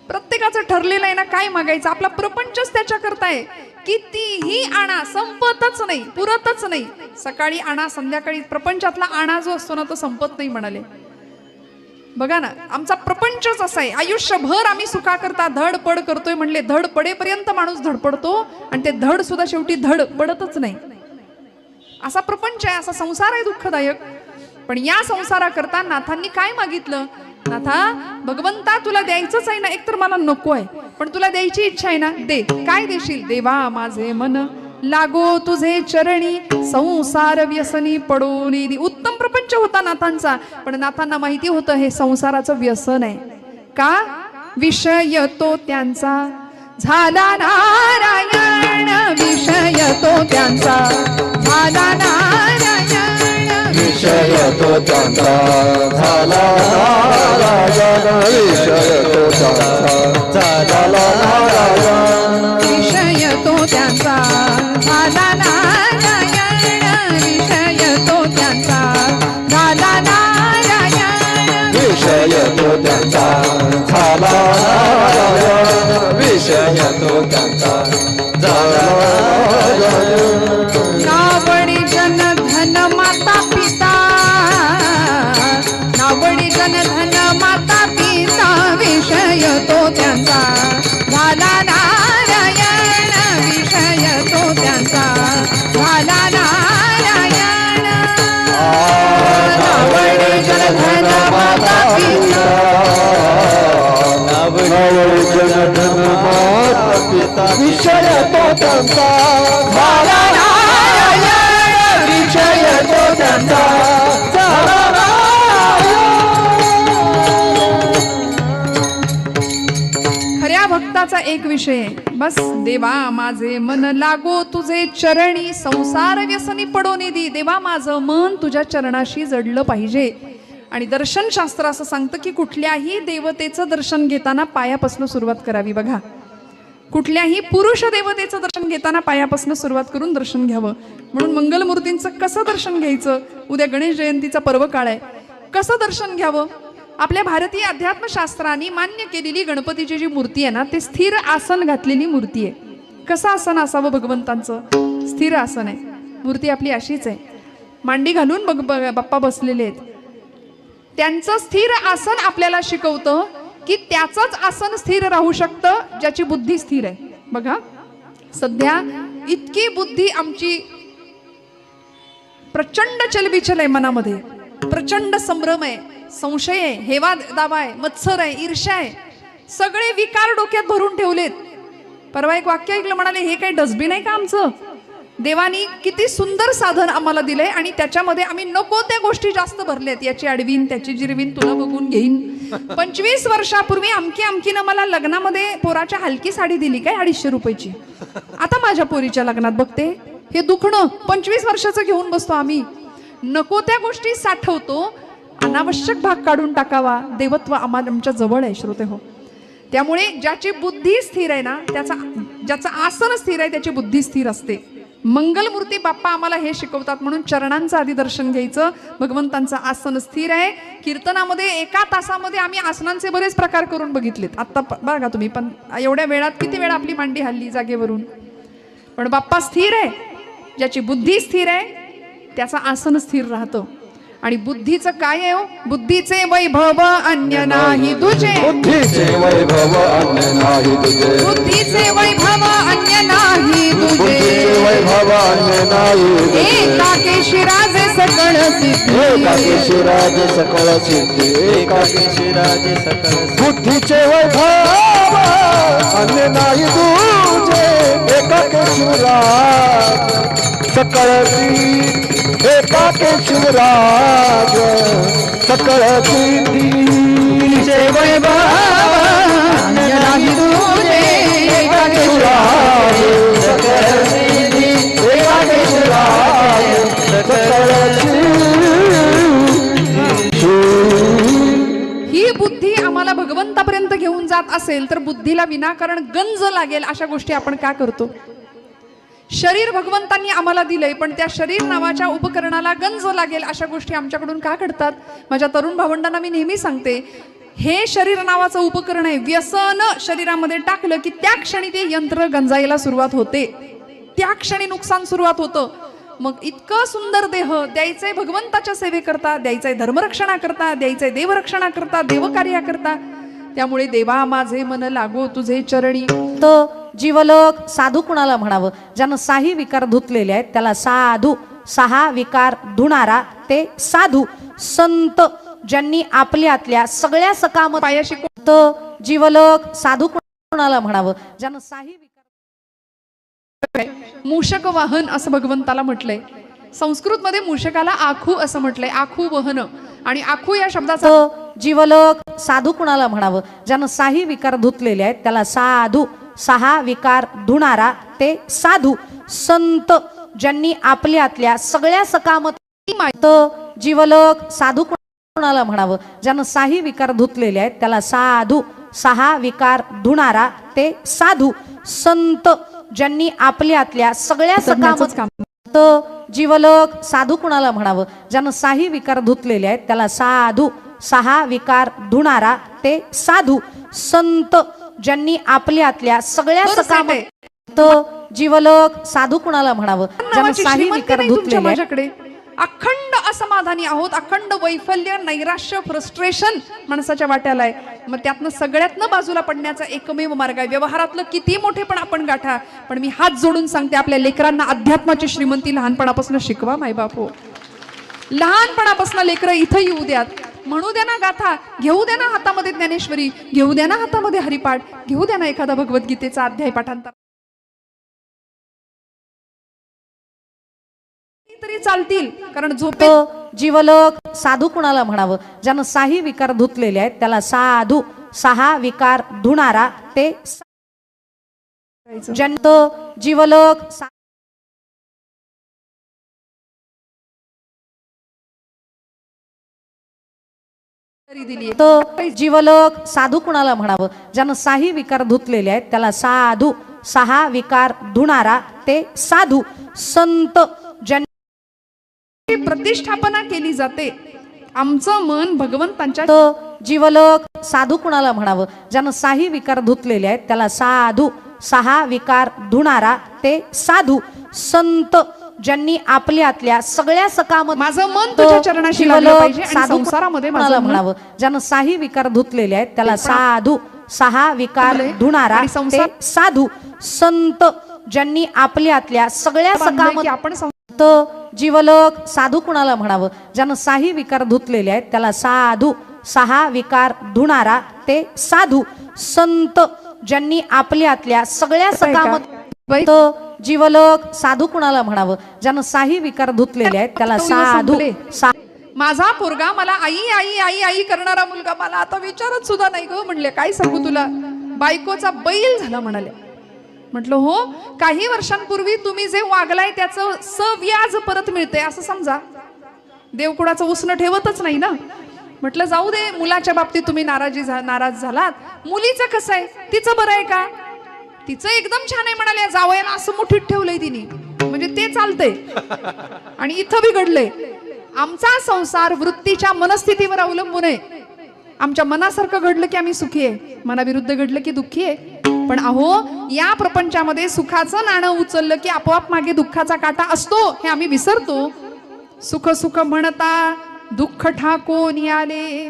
Speaker 1: प्रत्येकाचं ठरलेलं आहे ना काय मागायचं आपला प्रपंचच त्याच्या करताय कितीही आणा संपतच नाही पुरतच नाही सकाळी आणा संध्याकाळी प्रपंचातला आणा जो असतो ना तो संपत नाही म्हणाले बघा ना आमचा प्रपंचच असा आहे आयुष्यभर आम्ही सुखा करता धडपड करतोय म्हणले धड पडेपर्यंत माणूस धडपडतो आणि ते धड सुद्धा शेवटी धड पडतच नाही असा प्रपंच आहे असा संसार आहे दुःखदायक पण या संसाराकरता नाथांनी काय मागितलं नाथा भगवंता तुला द्यायचंच आहे ना एकतर मला नको आहे पण तुला द्यायची इच्छा आहे ना दे काय देशील देवा माझे मन लागो तुझे चरणी संसार व्यसनी पडून उत्तम प्रपंच होता नाथांचा पण नाथांना माहिती होतं हे संसाराचं व्यसन आहे का विषय तो त्यांचा झाला नारायण विषय तो त्यांचा झाला नारायण
Speaker 2: विषय तो त्यांचा झाला नारायण विषय तो त्यांचा झाला नारायण
Speaker 1: विषय तो त्यांचा झाला नारायण विषय तो त्यांचा झाला नारायण
Speaker 2: विषय तो त्यांचा झाला नारायण विषय तो त्यांचा झाला
Speaker 1: नावडी जन धन माता पिता नावडी जन धन माता पिता विषय तो त्यांचा झाला नारायण विषय तो त्यांचा झाला नारायण नावडी जन धन माता पिता
Speaker 2: नावडी जन धन माता पिता विषय तो त्यांचा झाला नारायण विषय तो त्यांचा झाला
Speaker 1: खऱ्या भक्ताचा एक विषय आहे बस देवा माझे मन लागो तुझे चरणी संसार व्यसनी पडो निधी देवा माझं मन तुझ्या चरणाशी जडलं पाहिजे आणि दर्शनशास्त्र असं सांगतं की कुठल्याही देवतेचं दर्शन घेताना पायापासून सुरुवात करावी बघा कुठल्याही पुरुष देवतेचं दर्शन घेताना पायापासून सुरुवात करून दर्शन घ्यावं म्हणून मंगलमूर्तींचं कसं दर्शन घ्यायचं उद्या गणेश जयंतीचा पर्व काळ आहे कसं दर्शन घ्यावं आपल्या भारतीय अध्यात्मशास्त्राने मान्य केलेली गणपतीची जी मूर्ती आहे ना ते स्थिर आसन घातलेली मूर्ती आहे कसं आसन असावं भगवंतांचं स्थिर आसन आहे मूर्ती आपली अशीच आहे मांडी घालून बाप्पा बसलेले आहेत त्यांचं स्थिर आसन आपल्याला शिकवतं की त्याचंच आसन स्थिर राहू शकतं ज्याची बुद्धी स्थिर आहे बघा सध्या इतकी बुद्धी आमची प्रचंड चलबिचल आहे, मनामध्ये प्रचंड संभ्रम आहे, संशय आहे, हेवा दावा आहे, मत्सर आहे, ईर्ष्या आहे, सगळे विकार डोक्यात भरून ठेवलेत. परवा एक वाक्य ऐकलं, म्हणाले हे काही डस्टबिन आहे का आमचं? देवानी किती सुंदर साधन आम्हाला दिलंय आणि त्याच्यामध्ये आम्ही नको त्या गोष्टी जास्त भरल्यात. याची अडवीन, त्याची जिरवीन, तुला बघून घेईन. 25 वर्षापूर्वी आमकीनं मला लग्नामध्ये पोराच्या हलकी साडी दिली, काय 250 रुपयाची. आता माझ्या पोरीच्या लग्नात बघते हे दुखणं 25 वर्षाचं घेऊन बसतो आम्ही. नको त्या गोष्टी साठवतो, अनावश्यक भाग काढून टाकावा. देवत्व आमच्या जवळ आहे श्रोते हो. त्यामुळे ज्याची बुद्धी स्थिर आहे ना, ज्याचं आसन स्थिर आहे त्याची बुद्धी स्थिर असते. मंगलमूर्ती बाप्पा आम्हाला हे शिकवतात, म्हणून चरणांचं आधी दर्शन घ्यायचं. भगवंतांचं आसन स्थिर आहे. कीर्तनामध्ये 1 तासामध्ये आम्ही आसनांचे बरेच प्रकार करून बघितलेत. आता बघा तुम्ही, पण एवढ्या वेळात किती वेळा आपली मांडी हल्ली जागेवरून. पण बाप्पा स्थिर आहे. ज्याची बुद्धी स्थिर आहे त्याचं आसन स्थिर राहतं. आणि बुद्धीचं काय आहे हो? बुद्धीचे वैभव अन्य नाही तुझे,
Speaker 2: बुद्धीचे वैभव अन्य नाही तुझे,
Speaker 1: बुद्धीचे वैभव अन्य नाही तुझे,
Speaker 2: बुद्धीचे वैभव अन्य नाही
Speaker 1: एकाकेशी राजे सकळ सिद्धी,
Speaker 2: एकाकेशी राजे सकळ सिद्धी, एकाकेशी राजे सकळ सिद्धी. बुद्धीचे वैभव अन्य नाही तुझे, एकाकेशी राज सकळ सिद्धी, एकाकेशी राज सकळ सिद्धीचे वैभव अन्य नाही तुझे, एकाकेशी राज सकळ सिद्धी, एकाकेशी राज सकळ सिद्धी.
Speaker 1: ही बुद्धी आम्हाला भगवंतापर्यंत घेऊन जात असेल तर बुद्धीला विनाकारण गंज लागेल अशा गोष्टी आपण का करतो? शरीर भगवंतांनी आम्हाला दिलंय, पण त्या शरीर नावाच्या उपकरणाला गंज लागेल अशा गोष्टी आमच्याकडून का घडतात? माझ्या तरुण भावंडांना मी नेहमी सांगते, हे शरीर नावाचं उपकरण आहे. व्यसन शरीरामध्ये टाकलं की त्या क्षणी ते यंत्र गंजायला सुरुवात होते, त्या क्षणी नुकसान सुरुवात होतं. मग इतकं सुंदर देह द्यायचंय भगवंताच्या सेवेकरता, द्यायचंय धर्मरक्षणा करता, द्यायचंय देवरक्षणा करता, देवकार्या करता. त्यामुळे देवा माझे मन लागो तुझे चरणी.
Speaker 4: तो जीवलोक साधू कुणाला म्हणावं? ज्यानं 6 विकार धुतलेले आहेत त्याला साधू. 6 विकार धुणारा ते साधू. संत ज्यांनी आपल्यातल्या सगळ्या सकाम
Speaker 1: पायाशी
Speaker 4: तो जीवलोक साधू कुणाला म्हणावं? ज्यानं 6 विकार.
Speaker 1: मूषक वाहन असं भगवंताला म्हटलंय. संस्कृतमध्ये मूषकाला आखू असं म्हटलंय, आखू वहन. आणि आखू या शब्दाचा
Speaker 4: तो जीवलोक साधू कुणाला म्हणावं? ज्यानं 6 विकार धुतलेले आहेत त्याला साधू. 6 विकार धुणारा ते साधू. संत ज्यांनी आपल्यातल्या सगळ्या सकाम तो जीवलोक साधू कुणाला म्हणावं? ज्यानं 6 विकार धुतलेले आहेत त्याला साधू. 6 विकार धुणारा ते साधू. संत ज्यांनी आपल्यातल्या सगळ्या सकाम
Speaker 1: काम.
Speaker 4: तो जीवलोक साधू कुणाला म्हणावं? ज्यानं 6 विकार धुतलेले आहेत त्याला साधू. 6 विकार धुणारा ते साधू. संत ज्यांनी आपल्यातल्या सगळ्या सकाम तो जीवलोक साधू कुणाला म्हणावं? ज्यानं 6 विकार धुतलेले आहेत.
Speaker 1: माझ्याकडे अखंड असमाधानी आहोत, अखंड वैफल्य, नैराश्य, फ्रस्ट्रेशन माणसाच्या वाट्याला आहे. मग त्यातनं सगळ्यातनं बाजूला पडण्याचा एकमेव मार्ग आहे. व्यवहारातलं किती मोठे पण आपण गाठा, पण मी हात जोडून सांगते, आपल्या लेकरांना अध्यात्माची श्रीमंती लहानपणापासून शिकवा. मायबाप हो, लहानपणापासून लेकरं इथं येऊ द्यात, म्हणू द्या ना गाथा, घेऊ द्या ना हातामध्ये ज्ञानेश्वरी, घेऊ द्या ना हातामध्ये हरिपाठ, घेऊ द्या ना एखादा भगवद्गीतेचा अध्याय पाठांतर तरी चालतील. कारण झोपे
Speaker 4: जीवलोक साधू कुणाला म्हणावं? ज्यानं 6 विकार धुतलेले आहेत त्याला साधू. 6 विकार धुणारा ते ज्यांतो जीवलोक तो जीवलोक साधू कुणाला म्हणावं? ज्यानं 6 विकार धुतलेले आहेत त्याला साधू. 6 विकार धुणारा ते साधू. संत ज्यांनी
Speaker 1: प्रतिष्ठापना केली जाते. आमचं मन भगवंतांच्या
Speaker 4: तो जीवलोक साधू कुणाला म्हणावं? ज्यानं 6 विकार धुतलेले आहेत त्याला साधू. 6 विकार धुणारा ते साधू. संत ज्यांनी आपल्यातल्या सगळ्या सकाम
Speaker 1: माझं मन तुझ्या चरणाशी लागलं पाहिजे आणि संसारामध्ये
Speaker 4: कुणाला म्हणावं? ज्यानं 6 विकार धुतलेले आहेत त्याला साधू. 6 विकार धुणारा ते साधू. संत ज्यांनी आपल्यातल्या सगळ्या
Speaker 1: बांधलंय
Speaker 4: सकाम
Speaker 1: की आपण
Speaker 4: संत जीवलक साधू कुणाला म्हणावं ज्यानं साही विकार धुतलेले आहेत त्याला साधू सहा विकार धुणारा ते साधू संत ज्यांनी आपल्यातल्या सगळ्या सकाम
Speaker 1: बाई,
Speaker 4: जीवलक साधू कुणाला म्हणावं ज्यानं साही विकार धुतलेले आहेत त्याला साधू
Speaker 1: माझा पोरगा मला आई आई आई आई करणारा मुलगा मला आता विचारत सुद्धा नाही ग म्हणले. काय सांगू तुला, बायकोचा बैल झाला म्हणाले. म्हटलं हो, काही वर्षांपूर्वी तुम्ही जे वागलाय त्याचं सव्याज परत मिळते असं समजा. देवकुळाचं उसणं ठेवतच नाही ना. म्हटलं जाऊ दे, मुलाच्या बाबतीत तुम्ही नाराज झालात. मुलीचं कसं आहे, तिचं बरं आहे का? तिचं एकदम छान आहे म्हणाले. जावयाला असं मुठीत ठेवलंय तिने, म्हणजे ते चालतंय. आणि इथं बिघडलंय. आमचा संसार वृत्तीच्या मनस्थितीवर अवलंबून आहे. आमच्या मनासारखं घडलं की आम्ही सुखी आहे, मनाविरुद्ध घडलं की दुःखी आहे. पण अहो, या प्रपंचामध्ये सुखाचं नाणं उचललं की आपोआप मागे दुःखाचा काटा असतो हे आम्ही विसरतो. सुख सुख म्हणता दुःख ठाकून आले.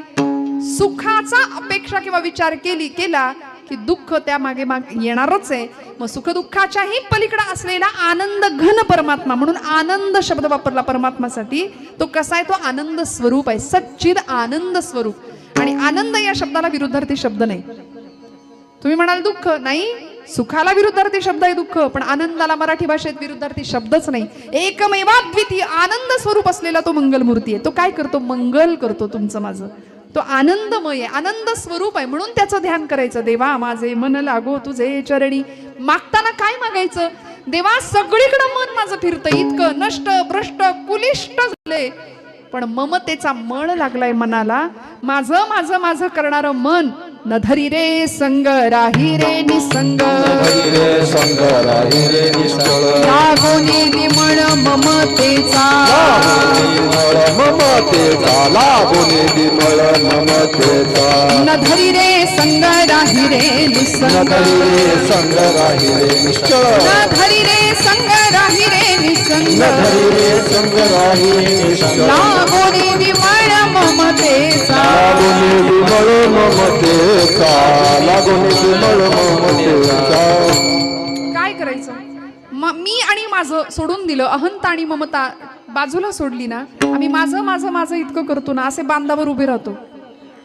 Speaker 1: सुखाचा अपेक्षा किंवा विचार केला की दुःख त्या मागे येणारच आहे. मग सुख दुःखाच्याही पलीकडे असलेला आनंद घन परमात्मा, म्हणून आनंद शब्द वापरला परमात्मासाठी. तो कसा आहे, तो आनंद स्वरूप आहे, सच्चिद आनंद स्वरूप. आणि आनंद या शब्दाला विरुद्धार्थी शब्द नाही. तुम्ही म्हणाल दुःख नाही, सुखाला विरुद्धार्थी शब्द आहे दुःख, पण आनंदाला मराठी भाषेत विरुद्धार्थी शब्दच नाही. एकमेवाद्वितीय आनंद स्वरूप असलेला तो मंगलमूर्ती आहे. तो काय करतो, मंगल करतो तुमचं माझं. तो आनंदमय आहे, आनंद स्वरूप आहे. म्हणून त्याचं ध्यान करायचं. देवा माझे मन लागो तुझे चरणी. मागताना काय मागायचं, देवा सगळीकडे मन माझं फिरतं, इतकं नष्ट भ्रष्ट कुलिष्ट झाले, पण ममतेचा मळ लागलाय मनाला. माझं माझं माझं करणारं मन न धरी रे संग राही रे निसंग.
Speaker 2: संग राही रे निष्ठळ.
Speaker 1: लागोनी निमळ ममतेचा.
Speaker 2: ममतेचा लागोनी निमळ ममतेचा.
Speaker 1: न धरी रे संग राही रे निसंग.
Speaker 2: संग राही रे निष्ठळ.
Speaker 1: न धरी रे संग राही रे निसंग.
Speaker 2: धरी रे संग राही निष्ठळ.
Speaker 1: लागोनी निमळ ममतेचा.
Speaker 2: लागोनी निमळ ममतेचा.
Speaker 1: काय करायचं, मी आणि माझं सोडून दिलं. अहंता आणि ममता बाजूला सोडली ना, आम्ही माझं माझं माझं इतकं करतो ना, असे बांधावर उभे राहतो.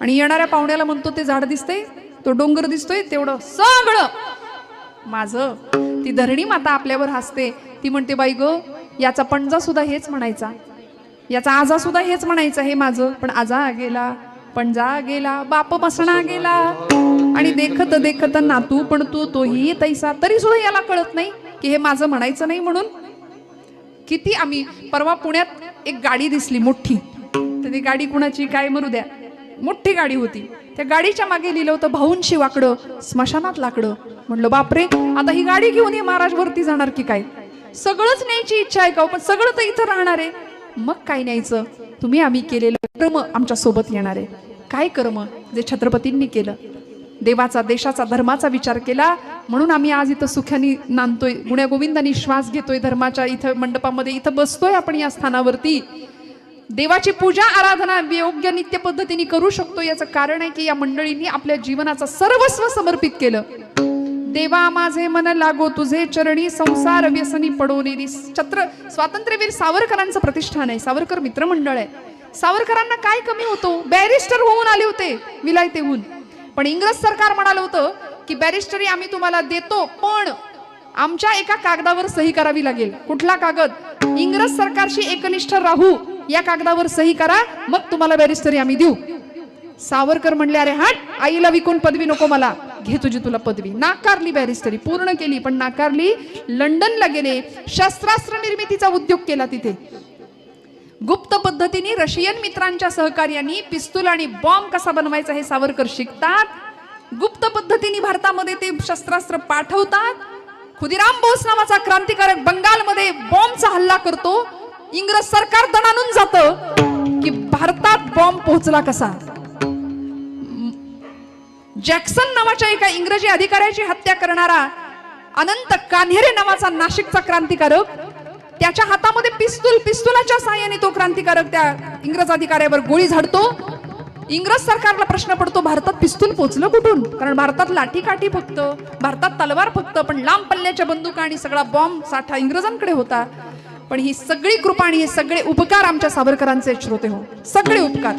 Speaker 1: आणि येणाऱ्या पाहुण्याला म्हणतो ते झाड दिसतंय, तो डोंगर दिसतोय, तेवढं सगळं माझं. ती धरणी माता आपल्यावर हसते. ती म्हणते बाई ग, याचा पणजा सुद्धा हेच म्हणायचा, याचा आजा सुद्धा हेच म्हणायचा, हे माझं. पण आजा गेला, पणजा गेला, बाप बसणा गेला, आणि देखत देखत नातू पण तोही तैसा. तरी सुद्धा याला कळत नाही की हे माझं म्हणायचं नाही म्हणून. किती आम्ही परवा पुण्यात एक गाडी दिसली मोठी, तर ती गाडी कुणाची काय मरू द्या, मोठी गाडी होती. त्या गाडीच्या मागे लिहिलं होतं भाऊंशी वाकडं स्मशानात लाकडं. म्हणलं बापरे, आता ही गाडी घेऊन हे महाराज वरती जाणार की काय? सगळंच न्यायची इच्छा आहे का? पण सगळं तर इथं राहणार आहे. मग काय न्यायचं, तुम्ही आम्ही केलेलं कर्म आमच्या सोबत येणार आहे. काय कर्म, जे छत्रपतींनी केलं, देवाचा देशाचा धर्माचा विचार केला, म्हणून आम्ही आज इथं सुखाने नांदतोय, गुण्यागोविंदांनी श्वास घेतोय, धर्माच्या इथं मंडपामध्ये इथं बसतोय आपण या स्थानावरती. देवाची पूजा आराधना योग्य नित्य पद्धतीने करू शकतो. याचं कारण आहे की या मंडळींनी आपल्या जीवनाचं सर्वस्व समर्पित केलं. देवा माझे मन लागो तुझे चरणी, संसार व्यसनी पडोनेरी. स्वातंत्र्यवीर सावरकरांचं प्रतिष्ठान आहे, सावरकर मित्रमंडळ आहे. सावरकरांना काय कमी होतो, बॅरिस्टर होऊन आले होते विलायतेहून. पण इंग्रज सरकार म्हणालं होतं की बॅरिस्टरी आम्ही तुम्हाला देतो, पण आमच्या एका कागदावर सही करावी लागेल. कुठला कागद? इंग्रज सरकारशी एकनिष्ठ राहू या कागदावर सही करा, मग तुम्हाला बॅरिस्टरी आम्ही देऊ. सावरकर म्हणले अरे हट, आईला विकून पदवी नको मला, घे तुझी तुला पदवी. नाकारली बॅरिस्टरी, पूर्ण केली पण नाकारली. लंडनला गेले, शस्त्रास्त्र निर्मितीचा उद्योग केला तिथे. गुप्त पद्धतीने रशियन मित्रांच्या सहकार्याने पिस्तूल आणि बॉम्ब कसा बनवायचा हे सावरकर शिकतात. गुप्त पद्धतीने भारतामध्ये ते शस्त्रास्त्र पाठवतात. खुदिराम बोस नावाचा क्रांतिकारक बंगालमध्ये बॉम्बचा हल्ला करतो. इंग्रज सरकार दणानून जातं की भारतात बॉम्ब पोहोचला कसा. जॅक्सन नावाच्या एका इंग्रजी अधिकाऱ्याची हत्या करणारा अनंत कान्हेरे नावाचा नाशिकचा क्रांतिकारक, त्याच्या हातामध्ये पिस्तुलाच्या साहाय्याने तो क्रांतिकारक त्या इंग्रज अधिकाऱ्यावर गोळी झाडतो. इंग्रज सरकारला प्रश्न पडतो भारतात पिस्तूल पोचलं कुठून, कारण भारतात लाठीकाठी फक्त, भारतात तलवार फक्त, पण लांब पल्ल्याच्या बंदुका आणि सगळा बॉम्ब साठा इंग्रजांकडे होता. पण ही सगळी कृपा आणि हे सगळे उपकार आमच्या सावरकरांचे श्रोते हो, सगळे उपकार.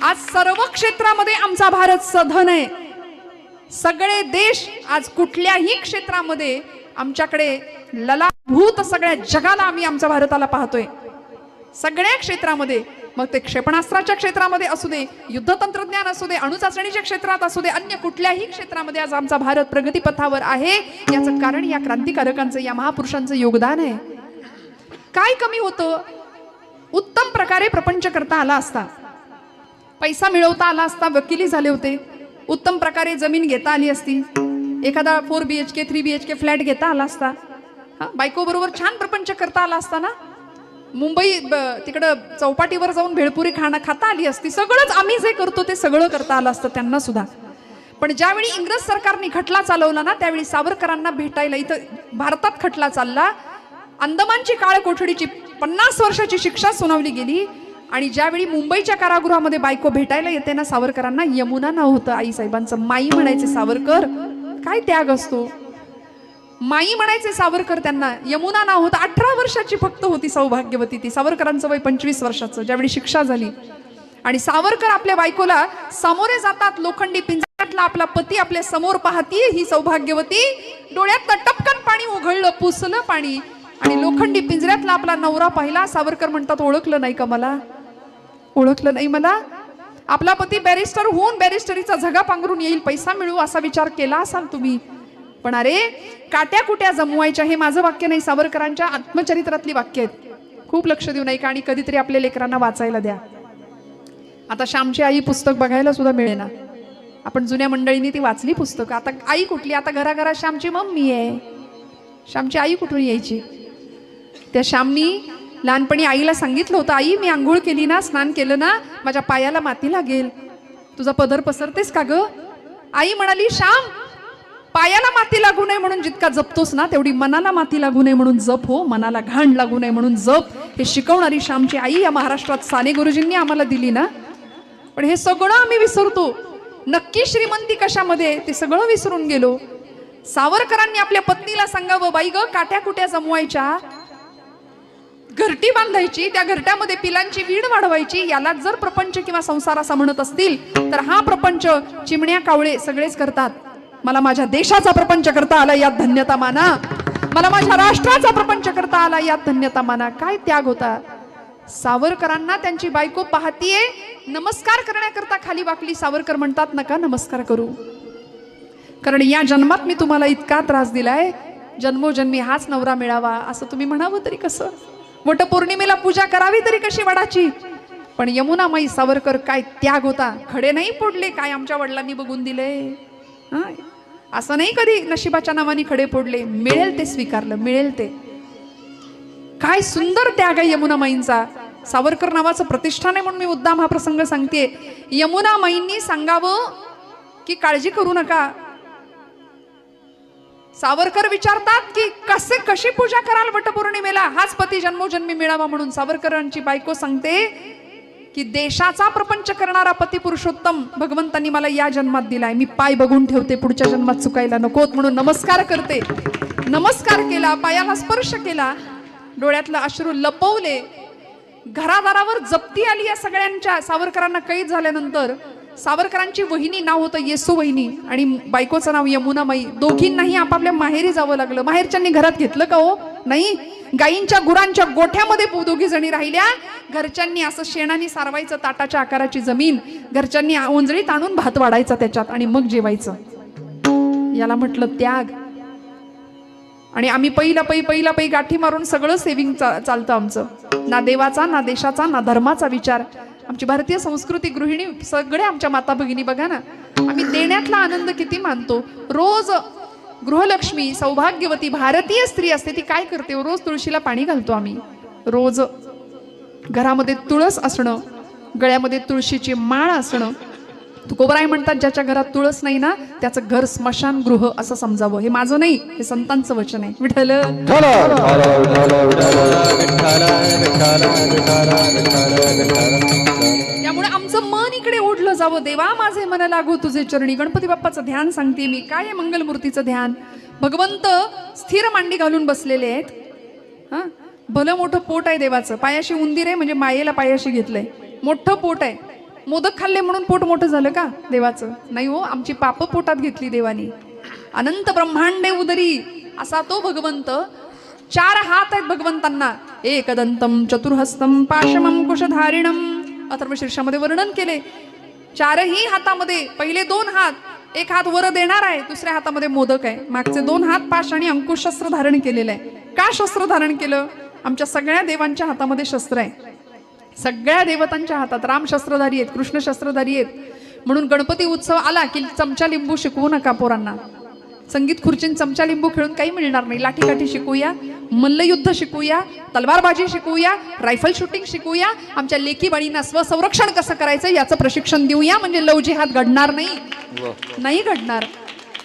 Speaker 1: आज सर्व क्षेत्रामध्ये आमचा भारत सधन आहे. सगळे देश आज कुठल्याही क्षेत्रामध्ये आमच्याकडे ललाभूत, सगळ्या जगाला आम्ही आमच्या भारताला पाहतोय. सगळ्या क्षेत्रामध्ये, मग ते क्षेपणास्त्राच्या क्षेत्रामध्ये असू दे, युद्ध तंत्रज्ञान असू दे, अणुचाचणीच्या क्षेत्रात असू दे, अन्य कुठल्याही क्षेत्रामध्ये आज आमचा भारत प्रगतीपथावर आहे. याचं कारण या क्रांतिकारकांचं, या महापुरुषांचं योगदान आहे. काय कमी होतं? उत्तम प्रकारे प्रपंच करता आला असता, पैसा मिळवता आला असता, वकिली झाले होते, उत्तम प्रकारे जमीन घेता आली असती, एखादा 4 BHK 3 BHK फ्लॅट घेता आला असता, बायको बरोबर छान प्रपंच करता आला असता ना, मुंबई तिकडं चौपाटीवर जाऊन भेळपुरी खाता आली असती, सगळंच आम्ही जे करतो ते सगळं करता आलं असतं त्यांना सुद्धा. पण ज्यावेळी इंग्रज सरकारने खटला चालवला ना, त्यावेळी सावरकरांना भेटायला इथं भारतात खटला चालला. अंदमानची काळ कोठडीची 50 वर्षाची शिक्षा सुनावली गेली. आणि ज्यावेळी मुंबईच्या कारागृहामध्ये बायको भेटायला येते ना सावरकरांना, यमुना नाव होतं आईसाहेबांचं, माई म्हणायचे सावरकर. काय त्याग असतो, माई म्हणायचे सावरकर त्यांना, यमुना नाव होतं. 18 वर्षाची फक्त होती सौभाग्यवती ती. सावरकरांचं वय 25 वर्षाचं ज्यावेळी शिक्षा झाली. आणि सावरकर आपल्या बायकोला सामोरे जातात, लोखंडी पिंजऱ्यातला आपला पती आपल्या समोर पाहतीये ही सौभाग्यवती, डोळ्यात टपकन पाणी उघळलं, पुसलं पाणी, आणि लोखंडी पिंजऱ्यातला आपला नवरा पाहिला. सावरकर म्हणतात, ओळखलं नाही का मला, ओळखलं नाही मला. आपला पती बॅरिस्टर होऊन बॅरिस्टरीचा झगा पांघरून येईल, पैसा मिळू असा विचार केला असाल तुम्ही, पण अरे काट्या कुट्या जमवायच्या. हे माझं वाक्य नाही, सावरकरांच्या आत्मचरित्रातली वाक्य आहेत. खूप लक्ष देऊ नये का, आणि कधीतरी आपल्या लेकरांना वाचायला द्या. आता श्यामची आई पुस्तक बघायला सुद्धा मिळेना. आपण जुन्या मंडळींनी ती वाचली पुस्तकं. आता आई कुठली, आता घराघरात श्यामची मम्मी आहे, श्यामची आई कुठून यायची. त्या श्यामनी लहानपणी आईला सांगितलं होतं, आई मी आंघोळ केली ना, स्नान केलं ना, माझ्या पायाला माती लागेल, तुझा पदर पसरतेस का ग. आई म्हणाली, श्याम पायाला माती लागू नये म्हणून जितका जपतोस ना, तेवढी मनाला माती लागू नये म्हणून जप हो, मनाला घाण लागू नये म्हणून जप. हे शिकवणारी श्यामची आई या महाराष्ट्रात साने गुरुजींनी आम्हाला दिली ना. पण हे सगळं आम्ही विसरतो. नक्की श्रीमंती कशामध्ये ते सगळं विसरून गेलो. सावरकरांनी आपल्या पत्नीला सांगावं, बाई ग काट्या कुट्या जमवायच्या, घरटी बांधायची, त्या घरट्यामध्ये पिलांची वीड वाढवायची. याला जर प्रपंच किंवा संसार असं म्हणत असतील तर हा प्रपंच चिमण्या कावळे सगळेच करतात. मला माझ्या देशाचा प्रपंच करता आला यात धन्यता माना, मला माझ्या राष्ट्राचा प्रपंच करता आला यात धन्यता माना. काय त्याग होता सावरकरांना. त्यांची बायको पाहतीये, नमस्कार करण्याकरता खाली वाकली. सावरकर म्हणतात, नका नमस्कार करू, कारण या जन्मात मी तुम्हाला इतका त्रास दिलाय, जन्मोजन्मी हाच नवरा मिळावा असं तुम्ही म्हणावं तरी कसं. वटपौर्णिमेला पूजा करावी तरी कशी वडाची. पण यमुनामाई सावरकर काय त्याग होता. खडे नाही फोडले, काय आमच्या वडिलांनी बघून दिले, असं नाही कधी नशिबाच्या नावाने खडे फोडले. मिळेल ते स्वीकारलं, मिळेल ते. काय सुंदर त्याग आहे यमुनामाईंचा. सावरकर नावाचं प्रतिष्ठान आहे म्हणून मी मुद्दाम हा प्रसंग सांगते. यमुनामाईंनी सांगावं की काळजी करू नका. सावरकर विचारतात की कशी पूजा कराल वटपौर्णिमेला, हाच पती जन्मोजन्मी मिळावा म्हणून. सावरकरांची बायको सांगते की देशाचा प्रपंच करणारा पती पुरुषोत्तम भगवंतांनी मला या जन्मात दिलाय, मी पाय बघून ठेवते, पुढच्या जन्मात चुकायला नकोत म्हणून नमस्कार करते. नमस्कार केला, पायाला स्पर्श केला, डोळ्यातलं अश्रू लपवले. घरादारावर जप्ती आली या सगळ्यांच्या. सावरकरांना कैद झाल्यानंतर सावरकरांची वहिनी नाव होतं येसू वहिनी आणि बायकोचं नाव यमुनामाई. दोघींनाही आपापल्या माहेरी जावं लागलं. माहेरच्यांनी घरात घेतलं का हो, नाही. गायींच्या गुरांच्या गोठ्यामध्ये दोघी जणी राहिल्या. घरच्यांनी असं शेणाने सारवायचं ताटाच्या आकाराची जमीन, घरच्यांनी ओंजळीत आणून भात वाढायचा त्याच्यात आणि मग जेवायचं. याला म्हटलं त्याग. आणि आम्ही पहिला पै गाठी मारून सगळं सेविंग चालतं आमचं. ना देवाचा, ना देशाचा, ना धर्माचा विचार. आमची भारतीय संस्कृती, गृहिणी सगळ्या आमच्या माता भगिनी बघा ना, आम्ही देण्यातला आनंद किती मानतो. रोज गृहलक्ष्मी सौभाग्यवती भारतीय स्त्री असते, ती काय करते, रोज तुळशीला पाणी घालतो आम्ही. रोज घरामध्ये तुळस असणं, गळ्यामध्ये तुळशीची माळ असणं. तुकोबराय म्हणतात, ज्याच्या घरात तुळस नाही ना त्याचं घर स्मशान गृह असं समजावं. हे माझं नाही, हे संतांचं वचन आहे. विठ्ठल. त्यामुळे आमचं मन इकडे जावं देवा माझे मन लागू तुझे चरणी. गणपती बाप्पाचं ध्यान सांगते मी. काय आहे मंगलमूर्तीचं ध्यान? भगवंत स्थिर मांडी घालून बसलेले आहेत. हा, भलं मोठं पोट आहे देवाचं. पायाशी उंदीर आहे म्हणजे मायेला पायाशी घेतलंय. मोठं पोट आहे. मोदक खाल्ले म्हणून पोट मोठं झालं का देवाचं? नाही हो, आमची पाप पोटात घेतली देवानी. अनंत ब्रह्मांडे उदरी असा तो भगवंत. 4 हात आहेत भगवंतांना. एकदंतम चतुर्हस्तम पाशमंकुशधारिणम. अथर्वशीर्षामध्ये वर्णन केले. 4ही हातामध्ये पहिले 2 हात, एक हात वर देणार आहे, दुसऱ्या हातामध्ये मोदक आहे. मागचे 2 हात पाश आणि अंकुश शस्त्र धारण केलेलं आहे. का शस्त्र धारण केलं? आमच्या सगळ्या देवांच्या हातामध्ये शस्त्र आहे. सगळ्या देवतांच्या हातात. राम शस्त्रधारी आहेत, कृष्ण शस्त्रधारी आहेत. म्हणून गणपती उत्सव आला की चमचा लिंबू शिकवू नका पोरांना. संगीत खुर्चीन चमचा लिंबू खेळून काही मिळणार नाही. लाठीकाठी शिकूया, मल्लयुद्ध शिकूया, तलवारबाजी शिकूया, रायफल शूटिंग शिकूया. आमच्या लेकी बाळींना स्वसंरक्षण कसं करायचं याचं प्रशिक्षण देऊया. म्हणजे लव जिहाद घडणार नाही घडणार.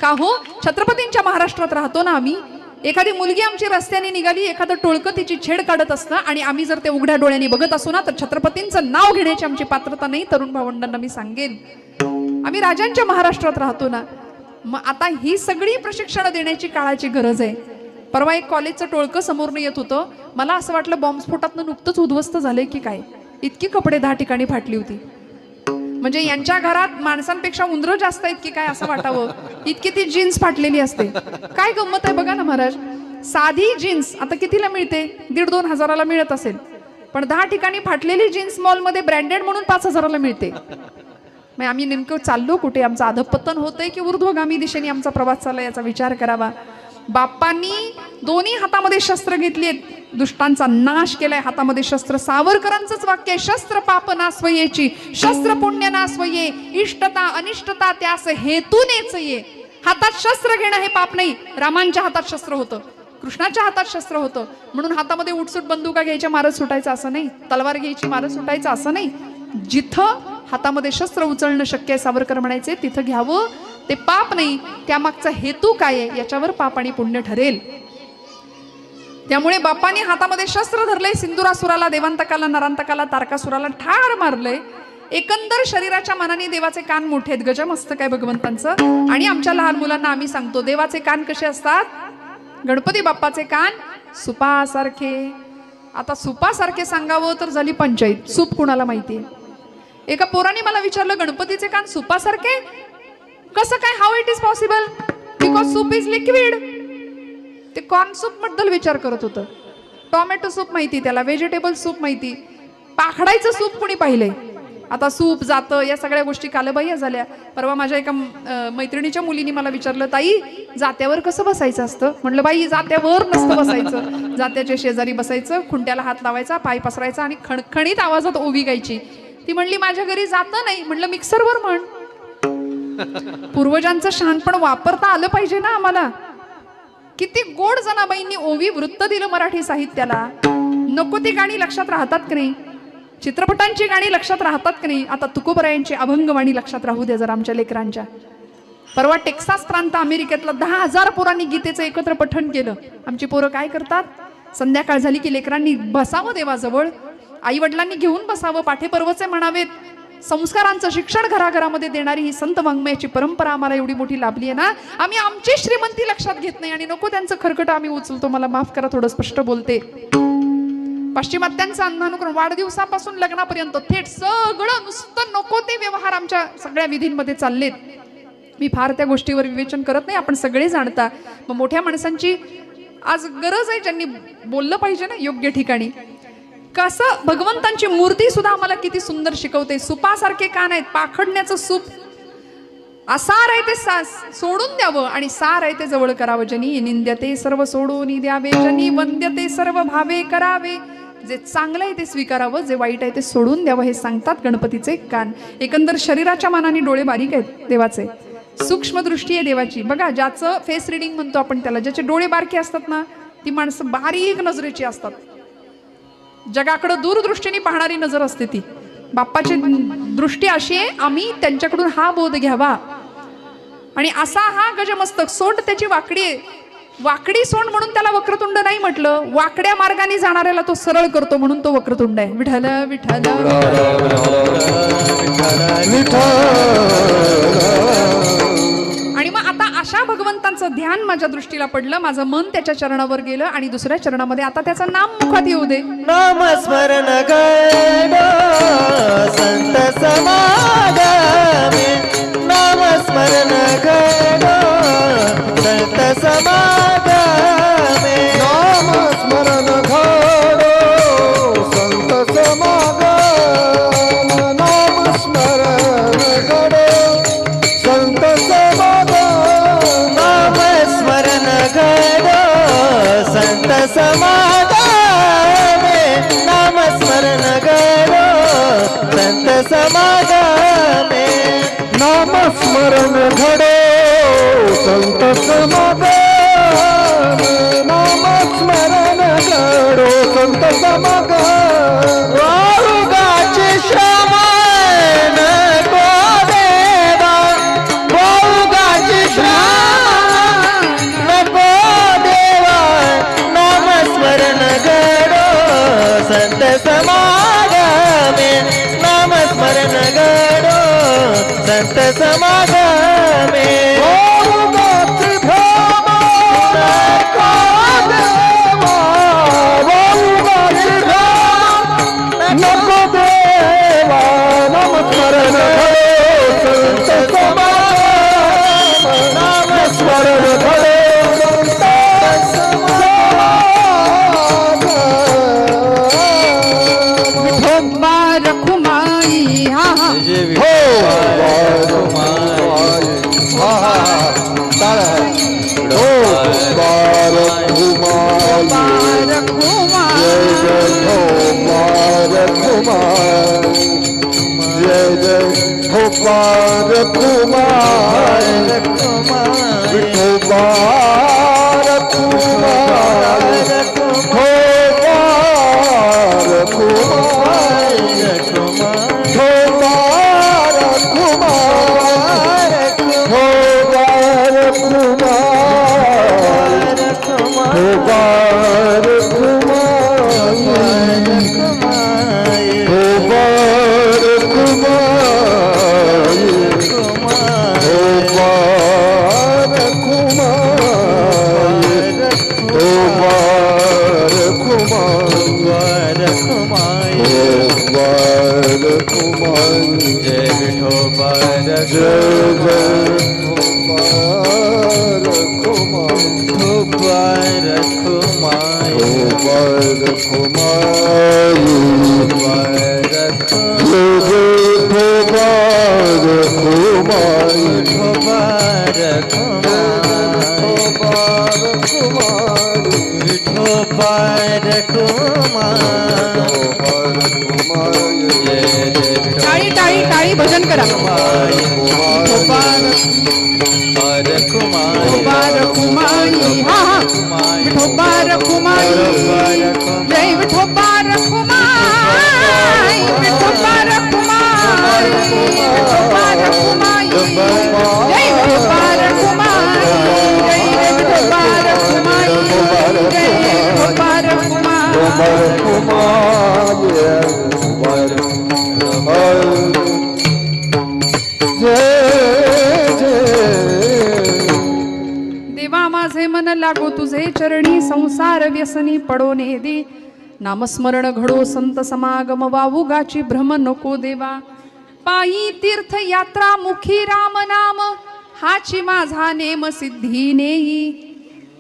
Speaker 1: का हो? छत्रपतींच्या महाराष्ट्रात राहतो ना आम्ही. एखादी मुलगी आमची रस्त्याने निघाली, एखादं टोळकं तिची छेड काढत असतं आणि आम्ही जर ते उघड्या डोळ्यांनी बघत असू ना, तर छत्रपतींचं नाव घेण्याची आमची पात्रता नाही. तरुण भावंडांना मी सांगेन, आम्ही राजांच्या महाराष्ट्रात राहतो ना. मग आता ही सगळी प्रशिक्षण देण्याची काळाची गरज आहे. परवा एक कॉलेजचं टोळकं समोरनं येत होतं. मला असं वाटलं बॉम्बस्फोटातनं नुकतंच उद्ध्वस्त झालंय की काय. इतकी कपडे 10 ठिकाणी फाटली होती. म्हणजे यांच्या घरात माणसांपेक्षा उंदरं जास्त आहेत की काय असं वाटावं, इतकी ती जीन्स फाटलेली असते. काय गंमत आहे बघा ना महाराज. साधी जीन्स आता कितीला मिळते? 1,500-2 हजाराला मिळत असेल. पण 10 ठिकाणी फाटलेली जीन्स मॉलमध्ये ब्रँडेड म्हणून 5 हजाराला मिळते. मग आम्ही नेमकं चाललो कुठे? आमचं अधपतन होतंय की ऊर्ध्वगामी दिशेने आमचा प्रवास चालला याचा विचार करावा. बाप्पांनी दोन्ही हातामध्ये शस्त्र घेतली, दुष्टांचा नाश केलाय. हातामध्ये शस्त्र. सावरकरांचंच वाक्य आहे, शस्त्र पाप नासवयेची, शस्त्र पुण्य नासवये, इष्टता अनिष्टता त्यास हेतूनेच ये. हातात शस्त्र घेणं हे पाप नाही. रामांच्या हातात शस्त्र होतं, कृष्णाच्या हातात शस्त्र होतं. म्हणून हातामध्ये उठसूट बंदुका घ्यायच्या मारत सुटायचं असं नाही, तलवार घ्यायची मारत सुटायचं असं नाही. जिथं हातामध्ये शस्त्र उचलणं शक्य आहे, सावरकर म्हणायचे, तिथं घ्यावं. ते पाप नाही. त्यामागचा हेतू काय आहे याच्यावर पाप आणि पुण्य ठरेल. त्यामुळे बाप्पांनी हातामध्ये शस्त्र धरलंय. सिंदुरासुराला, देवांतकाला, नरांतकाला, तारकासुराला ठार मारलंय. एकंदर शरीराच्या मनाने देवाचे कान मोठे आहेत. गजमस्तक आहे भगवंतांचं. आणि आमच्या लहान मुलांना आम्ही सांगतो, देवाचे कान कसे असतात? गणपती बाप्पाचे कान सुपासारखे. आता सुपासारखे सांगावं तर झाली पंचायत. सूप कुणाला माहितीये? एका पोराने मला विचारलं, गणपतीचे कान सुपासारखे कसं काय? How it is possible? Because soup is liquid. ते कॉर्न सूप बद्दल विचार करत होतं. टोमॅटो सूप माहिती त्याला, व्हेजिटेबल सूप माहिती, पाखडायचं सूप कोणी पाहिलंय? आता सूप जातं या सगळ्या गोष्टी कालबाह्य झाल्या. परवा माझ्या एका मैत्रिणीच्या मुलीने मला विचारलं, ताई जात्यावर कसं बसायचं असतं? म्हटलं बाई जात्यावर नसतं बसायचं. जात्याच्या शेजारी बसायचं, खुंट्याला हात लावायचा, पाय पसरायचा आणि खणखणीत आवाजात ओवी गायची. ती म्हणली माझ्या घरी जातं नाही. म्हटलं मिक्सरवर म्हण. पूर्वजांचं शहाणपण वापरता आलं पाहिजे ना आम्हाला. किती गोड जनाबाईंनी ओवी वृत्त दिलं मराठी साहित्याला. नको ती गाणी लक्षात राहतात की नाही? चित्रपटांची गाणी लक्षात राहतात की नाही? आता तुकोबरायांची अभंगवाणी लक्षात राहू द्या जरा आमच्या लेकरांच्या. परवा टेक्सास प्रांत अमेरिकेतला 10,000 पोरांनी गीतेचं एकत्र पठण केलं. आमची पोरं काय करतात? संध्याकाळ झाली की लेकरांनी बसावं देवाजवळ, आई वडिलांनी घेऊन बसावं, पाठेपर्वचे म्हणावेत. संस्कारांचं शिक्षण घराघरामध्ये देणारी ही संत वाङ्मयाची परंपरा आम्हाला एवढी मोठी लाभली आहे ना. आम्ही आमची श्रीमंती लक्षात घेत नाही आणि नको त्यांचं खरकट आम्ही उचलतो. मला माफ करा, थोडं स्पष्ट बोलते. पाश्चिमात्यांचं अंधानुकरण वाढदिवसापासून लग्नापर्यंत थेट सगळं नुसतं नको ते व्यवहार आमच्या सगळ्या विधींमध्ये चाललेत. मी फार त्या गोष्टीवर विवेचन करत नाही, आपण सगळे जाणता. मग मोठ्या माणसांची आज गरज आहे, ज्यांनी बोललं पाहिजे ना योग्य ठिकाणी. कसं भगवंतांची मूर्ती सुद्धा आम्हाला किती सुंदर शिकवते. सुपासारखे कान आहेत. पाखडण्याचं सूप. असार आहे ते सोडून द्यावं आणि सार आहे ते जवळ करावं. जनी निंद्यते सर्व सोडून द्यावे, जनी वंद्यते सर्व भावे करावे. जे चांगलं आहे ते स्वीकारावं, जे वाईट आहे ते सोडून द्यावं, हे सांगतात गणपतीचे कान. एकंदर शरीराच्या मानाने डोळे बारीक आहेत देवाचे. सूक्ष्म दृष्टी आहे देवाची. बघा, ज्याचं फेस रिडिंग म्हणतो आपण त्याला, ज्याचे डोळे बारके असतात ना, ती माणसं बारीक नजरेची असतात. जगाकडे दूरदृष्टीने पाहणारी नजर असते ती. बाप्पाची दृष्टी अशी आहे, आम्ही त्यांच्याकडून हा बोध घ्यावा. आणि असा हा गजमस्तक, सोंड त्याची वाकडी आहे. वाकडी सोंड म्हणून त्याला वक्रतुंड नाही म्हटलं, वाकड्या मार्गाने जाणाऱ्याला तो सरळ करतो म्हणून तो वक्रतुंड आहे. विठ्ठल विठ्ठल आणि मग आता अशा भगवंतांचं ध्यान माझ्या दृष्टीला पडलं, माझं मन त्याच्या चरणावर गेलं आणि दुसऱ्या चरणामध्ये आता त्याचं नाम मुखात येऊ दे.
Speaker 3: नामस्मरण गणो संत समागमे, नामस्मरण गणो संत समागमे,
Speaker 2: नामस्मरण घडो संत समागम, नामस्मरण घडो संत समागम,
Speaker 3: नामस्मरण गणो संत समागमे, नामस्मरण गणो संत समागमे,
Speaker 2: नामस्मरण घडो संत समागम, नामस्मरण घडो संत समागम,
Speaker 3: वाळुगाची श्रमण को देवा, वाळुगाची श्रमण को देवा, नामस्मरण गणो संत समागमे, नामस्मरण गणो संत समागमे,
Speaker 2: वाळुगाची भ्रमण को देवा, वाळुगाची भ्रमण नको देवा, नामस्मरण घडो संत समागम, नामस्मरण घडो संत समागम.
Speaker 1: रखुमाई हा हा
Speaker 2: हो
Speaker 1: टाळी टाळी टाळी भजन करा. रखुमाई हा हा विठोबा रखुमाई, जय विठोबा रखुमाई, विठोबा रखुमाई, विठोबा रखुमाई, जय विठोबा रखुमाई, जय विठोबा रखुमाई, जय विठोबा रखुमाई. देवा माझे मन लागो तुझे चरणी, संसार व्यसनी पडोने दे, नामस्मरण घडो संत समागम, वावुगाची भ्रम नको देवा. पायी तीर्थ यात्रा मुखी राम नाम, हाची माझा नेम सिद्धी नेई,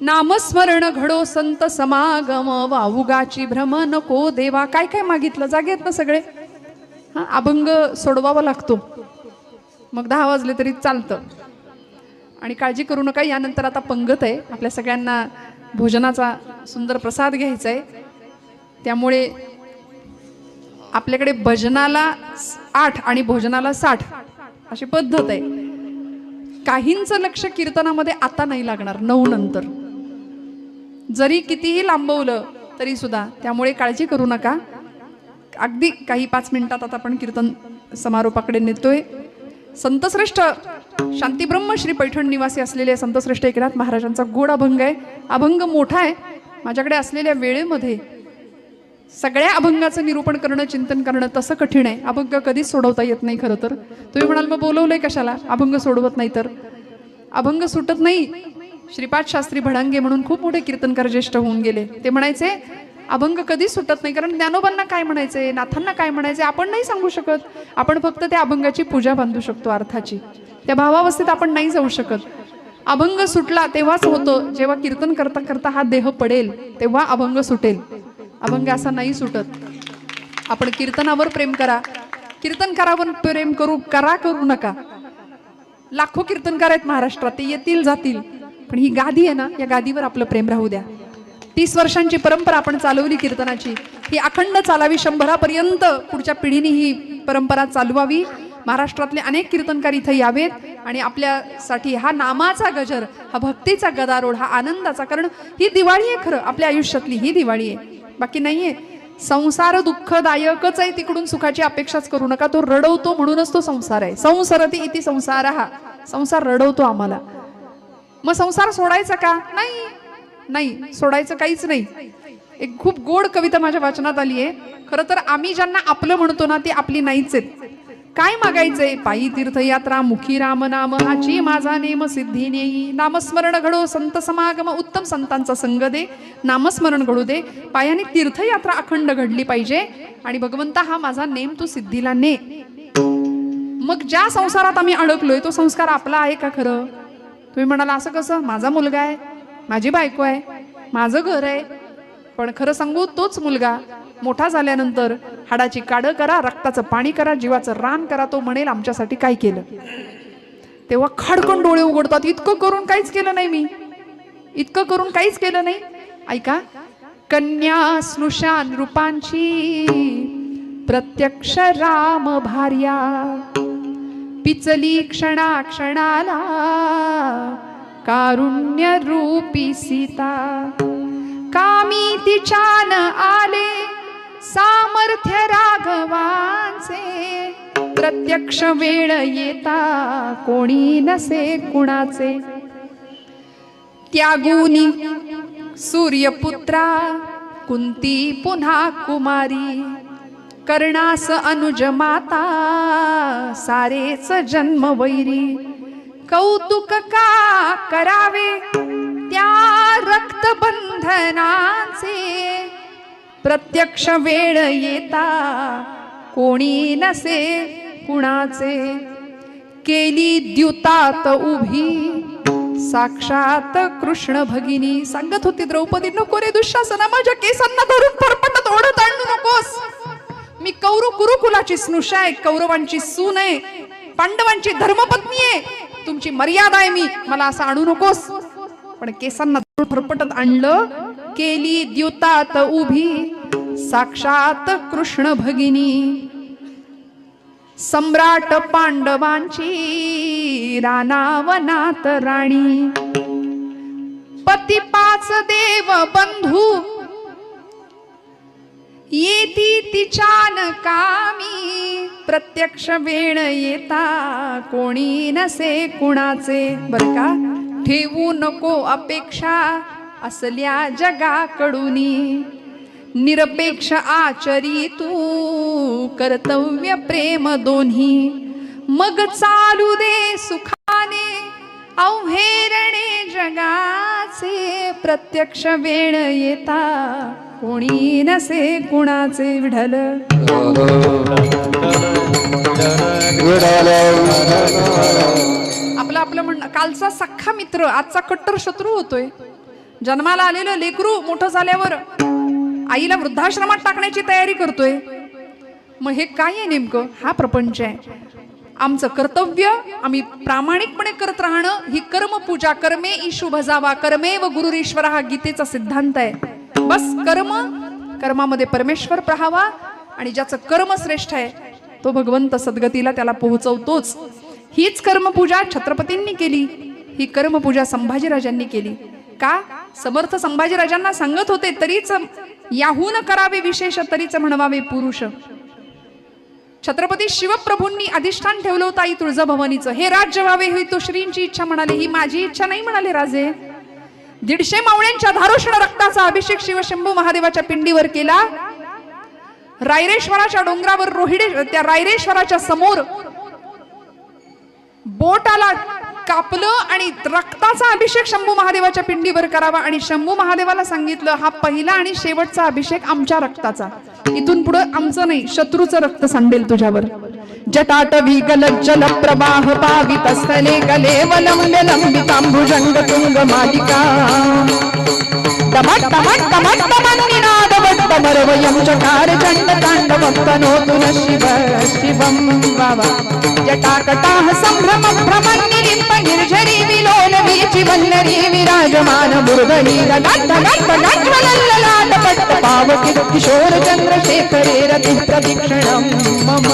Speaker 1: नामस्मरण घडो संत समागम, वावुगाची भ्रम नको देवा. काय काय मागितलं जागेत ना सगळे? हा अभंग सोडवावा लागतो, मग 10 वाजले तरी चालतं. आणि काळजी करू नका, यानंतर आता पंगत आहे, आपल्या सगळ्यांना भोजनाचा सुंदर प्रसाद घ्यायचा आहे. त्यामुळे आपल्याकडे भजनाला 8 आणि भोजनाला 60 अशी पद्धत आहे. काहींचं लक्ष कीर्तनामध्ये आता नाही लागणार, 9 नंतर जरी कितीही लांबवलं तरी सुद्धा. त्यामुळे काळजी करू नका, अगदी काही 5 मिनिटात आता आपण कीर्तन समारोपाकडे नेतोय. संतश्रेष्ठ शांतीब्रह्म श्री पैठण निवासी असलेले संतश्रेष्ठ एकनाथ महाराजांचा गोड अभंग आहे. अभंग मोठा आहे. माझ्याकडे असलेल्या वेळेमध्ये सगळ्या अभंगाचं निरूपण करणं, चिंतन करणं तसं कठीण आहे. अभंग कधीच सोडवता येत नाही. खरं तर तुम्ही म्हणाल मग बोलवलंय कशाला, अभंग सोडवत नाही तर. अभंग सुटत नाही. श्रीपाद शास्त्री भडांगे म्हणून खूप मोठे कीर्तनकार ज्येष्ठ होऊन गेले. ते म्हणायचे अभंग कधीच सुटत नाही. कारण ज्ञानोबांना काय म्हणायचे, नाथांना काय म्हणायचे आपण नाही सांगू शकत. आपण फक्त त्या अभंगाची पूजा बांधू शकतो, अर्थाची. त्या भावावस्थेत आपण नाही जाऊ शकत. अभंग सुटला तेव्हाच होतं जेव्हा कीर्तन करता करता हा देह पडेल तेव्हा अभंग सुटेल. अभंग असा नाही सुटत. आपण कीर्तनावर प्रेम करा, कीर्तनकारावर प्रेम करू नका. लाखो कीर्तनकार आहेत महाराष्ट्रात, ते येतील जातील, पण ही गादी आहे ना, या गादीवर आपलं प्रेम राहू द्या. 30 वर्षांची परंपरा आपण चालवली कीर्तनाची, ही अखंड चालावी. 100पर्यंत पुढच्या पिढीने ही परंपरा चालवावी. महाराष्ट्रातले अनेक कीर्तनकार इथं यावेत आणि आपल्यासाठी हा नामाचा गजर, हा भक्तीचा गदारोळ, हा आनंदाचा. कारण ही दिवाळी आहे खरं आपल्या आयुष्यातली, ही दिवाळी आहे, बाकी नाहीये. संसार दुःखदायकच आहे, तिकडून सुखाची अपेक्षाच करू नका. तो रडवतो म्हणूनच तो संसार आहे. संसरती इति संसार, हा संसार रडवतो आम्हाला. मग संसार सोडायचा का? नाही सोडायचं काहीच नाही. एक खूप गोड कविता माझ्या वाचनात आली आहे. खरं तर आम्ही ज्यांना आपलं म्हणतो ना ती आपली नाहीच आहेत. काय मागायचंय? पायी तीर्थयात्रा, मुखी राम नाम, हाची माझा नेम सिद्धी नेई. नामस्मरण घडो, संत समागम, उत्तम संतांचा संग दे. नामस्मरण घडू दे. पायाने तीर्थयात्रा अखंड घडली पाहिजे आणि भगवंता हा माझा नेम तू सिद्धीला ने. मग ज्या संसारात आम्ही अडकलोय तो संस्कार आपला आहे का खरं? तुम्ही म्हणाला असं कसं? माझा मुलगा आहे, माझी बायको आहे, माझं घर आहे. पण खरं सांगू, तोच मुलगा मोठा झाल्यानंतर हाडाची काढं करा, रक्ताचं पाणी करा, जीवाचं रान करा, तो म्हणेल आमच्यासाठी काय केलं. तेव्हा खडकन डोळे उघडतात. इतकं करून काहीच केलं नाही मी, इतकं करून काहीच केलं नाही. ऐका, कन्या स्नुषान रूपांची प्रत्यक्ष राम भार्या, पिचली क्षणाक्षणाला कारुण्य रूपी सीता. कामी तिच्यान आले सामर्थ्य राघवांचे, प्रत्यक्ष वेळ येता कोणी नसे कुणाचे. त्यागुनी सूर्यपुत्रा कुंती पुन्हा कुमारी, कर्णास अनुज माता सारेच जन्म वैरी. कौतुक का करावे त्या रक्तबंधनाचे, प्रत्यक्ष वेळ येता कोणी नसे कुणाचे. केली द्युतात उभी साक्षात कृष्ण भगिनी. सांगत होती द्रौपदी, नको रे दुःशासना, माझ्या केसांना धरून फरफटत ओढत आणू नकोस. मी कुरुकुलाची स्नुषा आहे, कौरवांची सून आहे, पांडवांची धर्मपत्नी आहे, तुमची मर्यादा आहे मी, मला असं आणू नकोस. पण केसांना धरून फरफटत आणलं. केली द्युतात उभी साक्षात कृष्ण भगिनी. सम्राट पांडवांची रानावनात राणी, पती 5 देव बंधू येती तिच्यान कामी, प्रत्यक्ष वेळ येता कोणी नसे कुणाचे. बर का, ठेवू नको अपेक्षा असल्या जगाकडूनी, निरपेक्ष आचरी तू कर्तव्य प्रेम दोन्ही. मग चालू दे सुखाने अवहेरणे जगाचे, प्रत्यक्ष वेळ येता कोणी नसे कुणाचे. विठ्ठल आपलं म्हणणं, कालचा सख्खा मित्र आजचा कट्टर शत्रू होतोय. जन्माला आलेलं लेकरू मोठं झाल्यावर आईला वृद्धाश्रमात टाकण्याची तयारी करतोय. मग हे काय आहे नेमकं? हा प्रपंच आहे. आमचं कर्तव्य आम्ही प्रामाणिकपणे करत राहणं, ही कर्मपूजा. कर्मे ईशु भजावा, कर्मेव गुरुरीश्वर, हा गीतेचा सिद्धांत आहे. बस कर्मामध्ये परमेश्वर पाहावा आणि ज्याचं कर्म श्रेष्ठ आहे तो भगवंत सद्गतीला त्याला पोहोचवतोच. हीच कर्मपूजा छत्रपतींनी केली, ही कर्मपूजा संभाजीराजांनी केली. का? समर्थ संभाजीराजांना सांगत होते, तरीच याहून करावे विशेष, तरीच म्हणवावे पुरुष. छत्रपती शिवप्रभूंनी अधिष्ठान ठेवलं होतं आई तुळजाभवानीचं. हे राज्य व्हावे ही तो श्रींची इच्छा म्हणाले, ही माझी इच्छा नाही म्हणाले राजे. 150 मावळ्यांच्या धारोष्ण रक्ताचा अभिषेक शिवशंभू महादेवाच्या पिंडीवर केला. रायरेश्वराच्या डोंगरावर त्या रायरेश्वराच्या समोर बोटाला कापलं आणि रक्ताचा अभिषेक शंभू महादेवाच्या पिंडीवर करावा. आणि शंभू महादेवाला सांगितलं, हा पहिला आणि शेवटचा अभिषेक आमच्या रक्ताचा, इथून पुढे आमचं नाही, शत्रूचं रक्त सांडेल तुझ्यावर. जटाटवी गलज्जल प्रवाह पावित स्थले कलेवलंब्य लंबितांबुजंग तुंग मालिका टमट टमट टमट टमट निनाद वट्टमरवयं चकार चंड तांडवक्तनोतु न शिव शिवं वावा. जटाकटाः संभ्रम भ्रमन् निलिम्ब निर्झरी विलोल वीचि वल्लरी विराजमान मुरगरी गट गट गट वलल्ललाट पट्ट पावकी किशोर चंद्रशेखरे रति प्रदीक्षणं मम.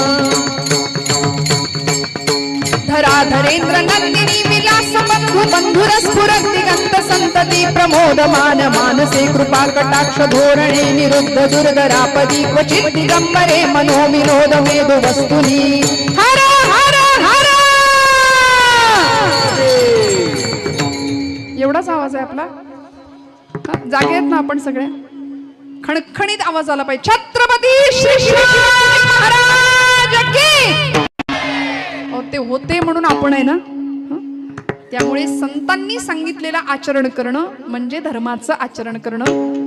Speaker 1: धराधरेन्द्र नंदिनी विलास बंधु बंधुर स्फुरत दिगंत संतती प्रमोदमान मानसे कृपा कटाक्ष धोरणे निरुद्ध दुर्धरापदी क्वचित दिगंबरे मनोविनोद वेदो वस्तुनी. हर हर हर. एवढाच आवाज आहे आपला. जागे आहेत ना आपण सगळे? खणखणीत आवाज आला पाहिजे. छत्रपती श्री शिवाजी महाराज की. ते होते म्हणून आपण आहे ना. त्यामुळे संतांनी सांगितलेलं आचरण करणं म्हणजे धर्माचं आचरण करणं.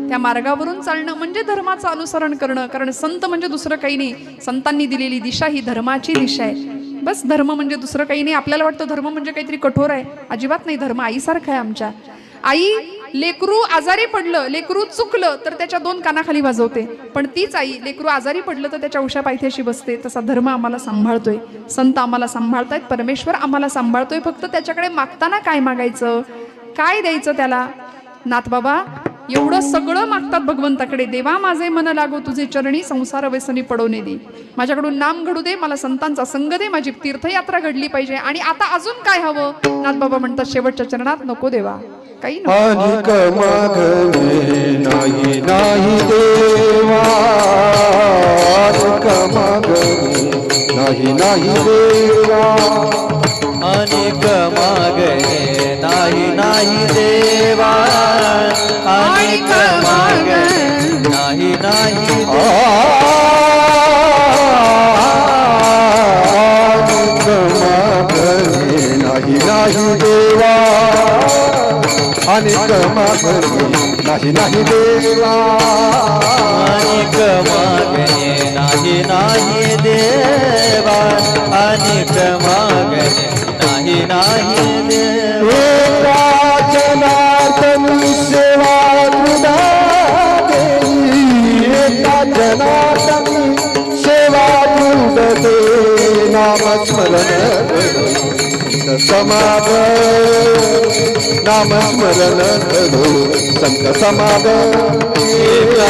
Speaker 1: त्या मार्गावरून चालणं म्हणजे धर्माचं अनुसरण करणं. कारण संत म्हणजे दुसरं काही नाही. संतांनी दिलेली दिशा ही धर्माची दिशा आहे. बस धर्म म्हणजे दुसरं काही नाही. आपल्याला वाटतं धर्म म्हणजे काहीतरी कठोर आहे. अजिबात नाही. धर्म आईसारखा आहे आमच्या. आई लेकरू आजारी पडलं, लेकरू चुकलं तर त्याच्या 2 कानाखाली वाजवते. पण तीच आई लेकरू आजारी पडलं तर त्याच्या उशा पायथ्याशी बसते. तसा धर्म आम्हाला सांभाळतोय. संत आम्हाला सांभाळतायत. परमेश्वर आम्हाला सांभाळतोय. फक्त त्याच्याकडे मागताना काय मागायचं, काय द्यायचं त्याला. नाथ बाबा एवढं सगळं मागतात भगवंताकडे. देवा माझे मन लागो तुझे चरणी, संसार व्यसनी पडवणे दे. माझ्याकडून नाम घडू दे, मला संतांचा संग दे, माझी तीर्थयात्रा घडली पाहिजे. आणि आता अजून काय हवं? नाथ बाबा म्हणतात शेवटच्या चरणात, नको देवा काही नको.
Speaker 2: अधिक मागणे नाही नाही देवा, अधिक मागणे नाही नाही देवा,
Speaker 3: अनेक मागणे नाही नाही देवा, अनेक मागणे नाही नाही देवा,
Speaker 2: अनेक मागणे नाही नाही देवा,
Speaker 3: अनेक मागणे नाही नाही देवा, अनेक मागणे नाही नाही देवा.
Speaker 2: एका जनार्दनी सेवा तुला देई, एका जनार्दनी सेवा तुला दे. नामस्मरण समागम, नामस्मरण करो संत समागम.
Speaker 3: एका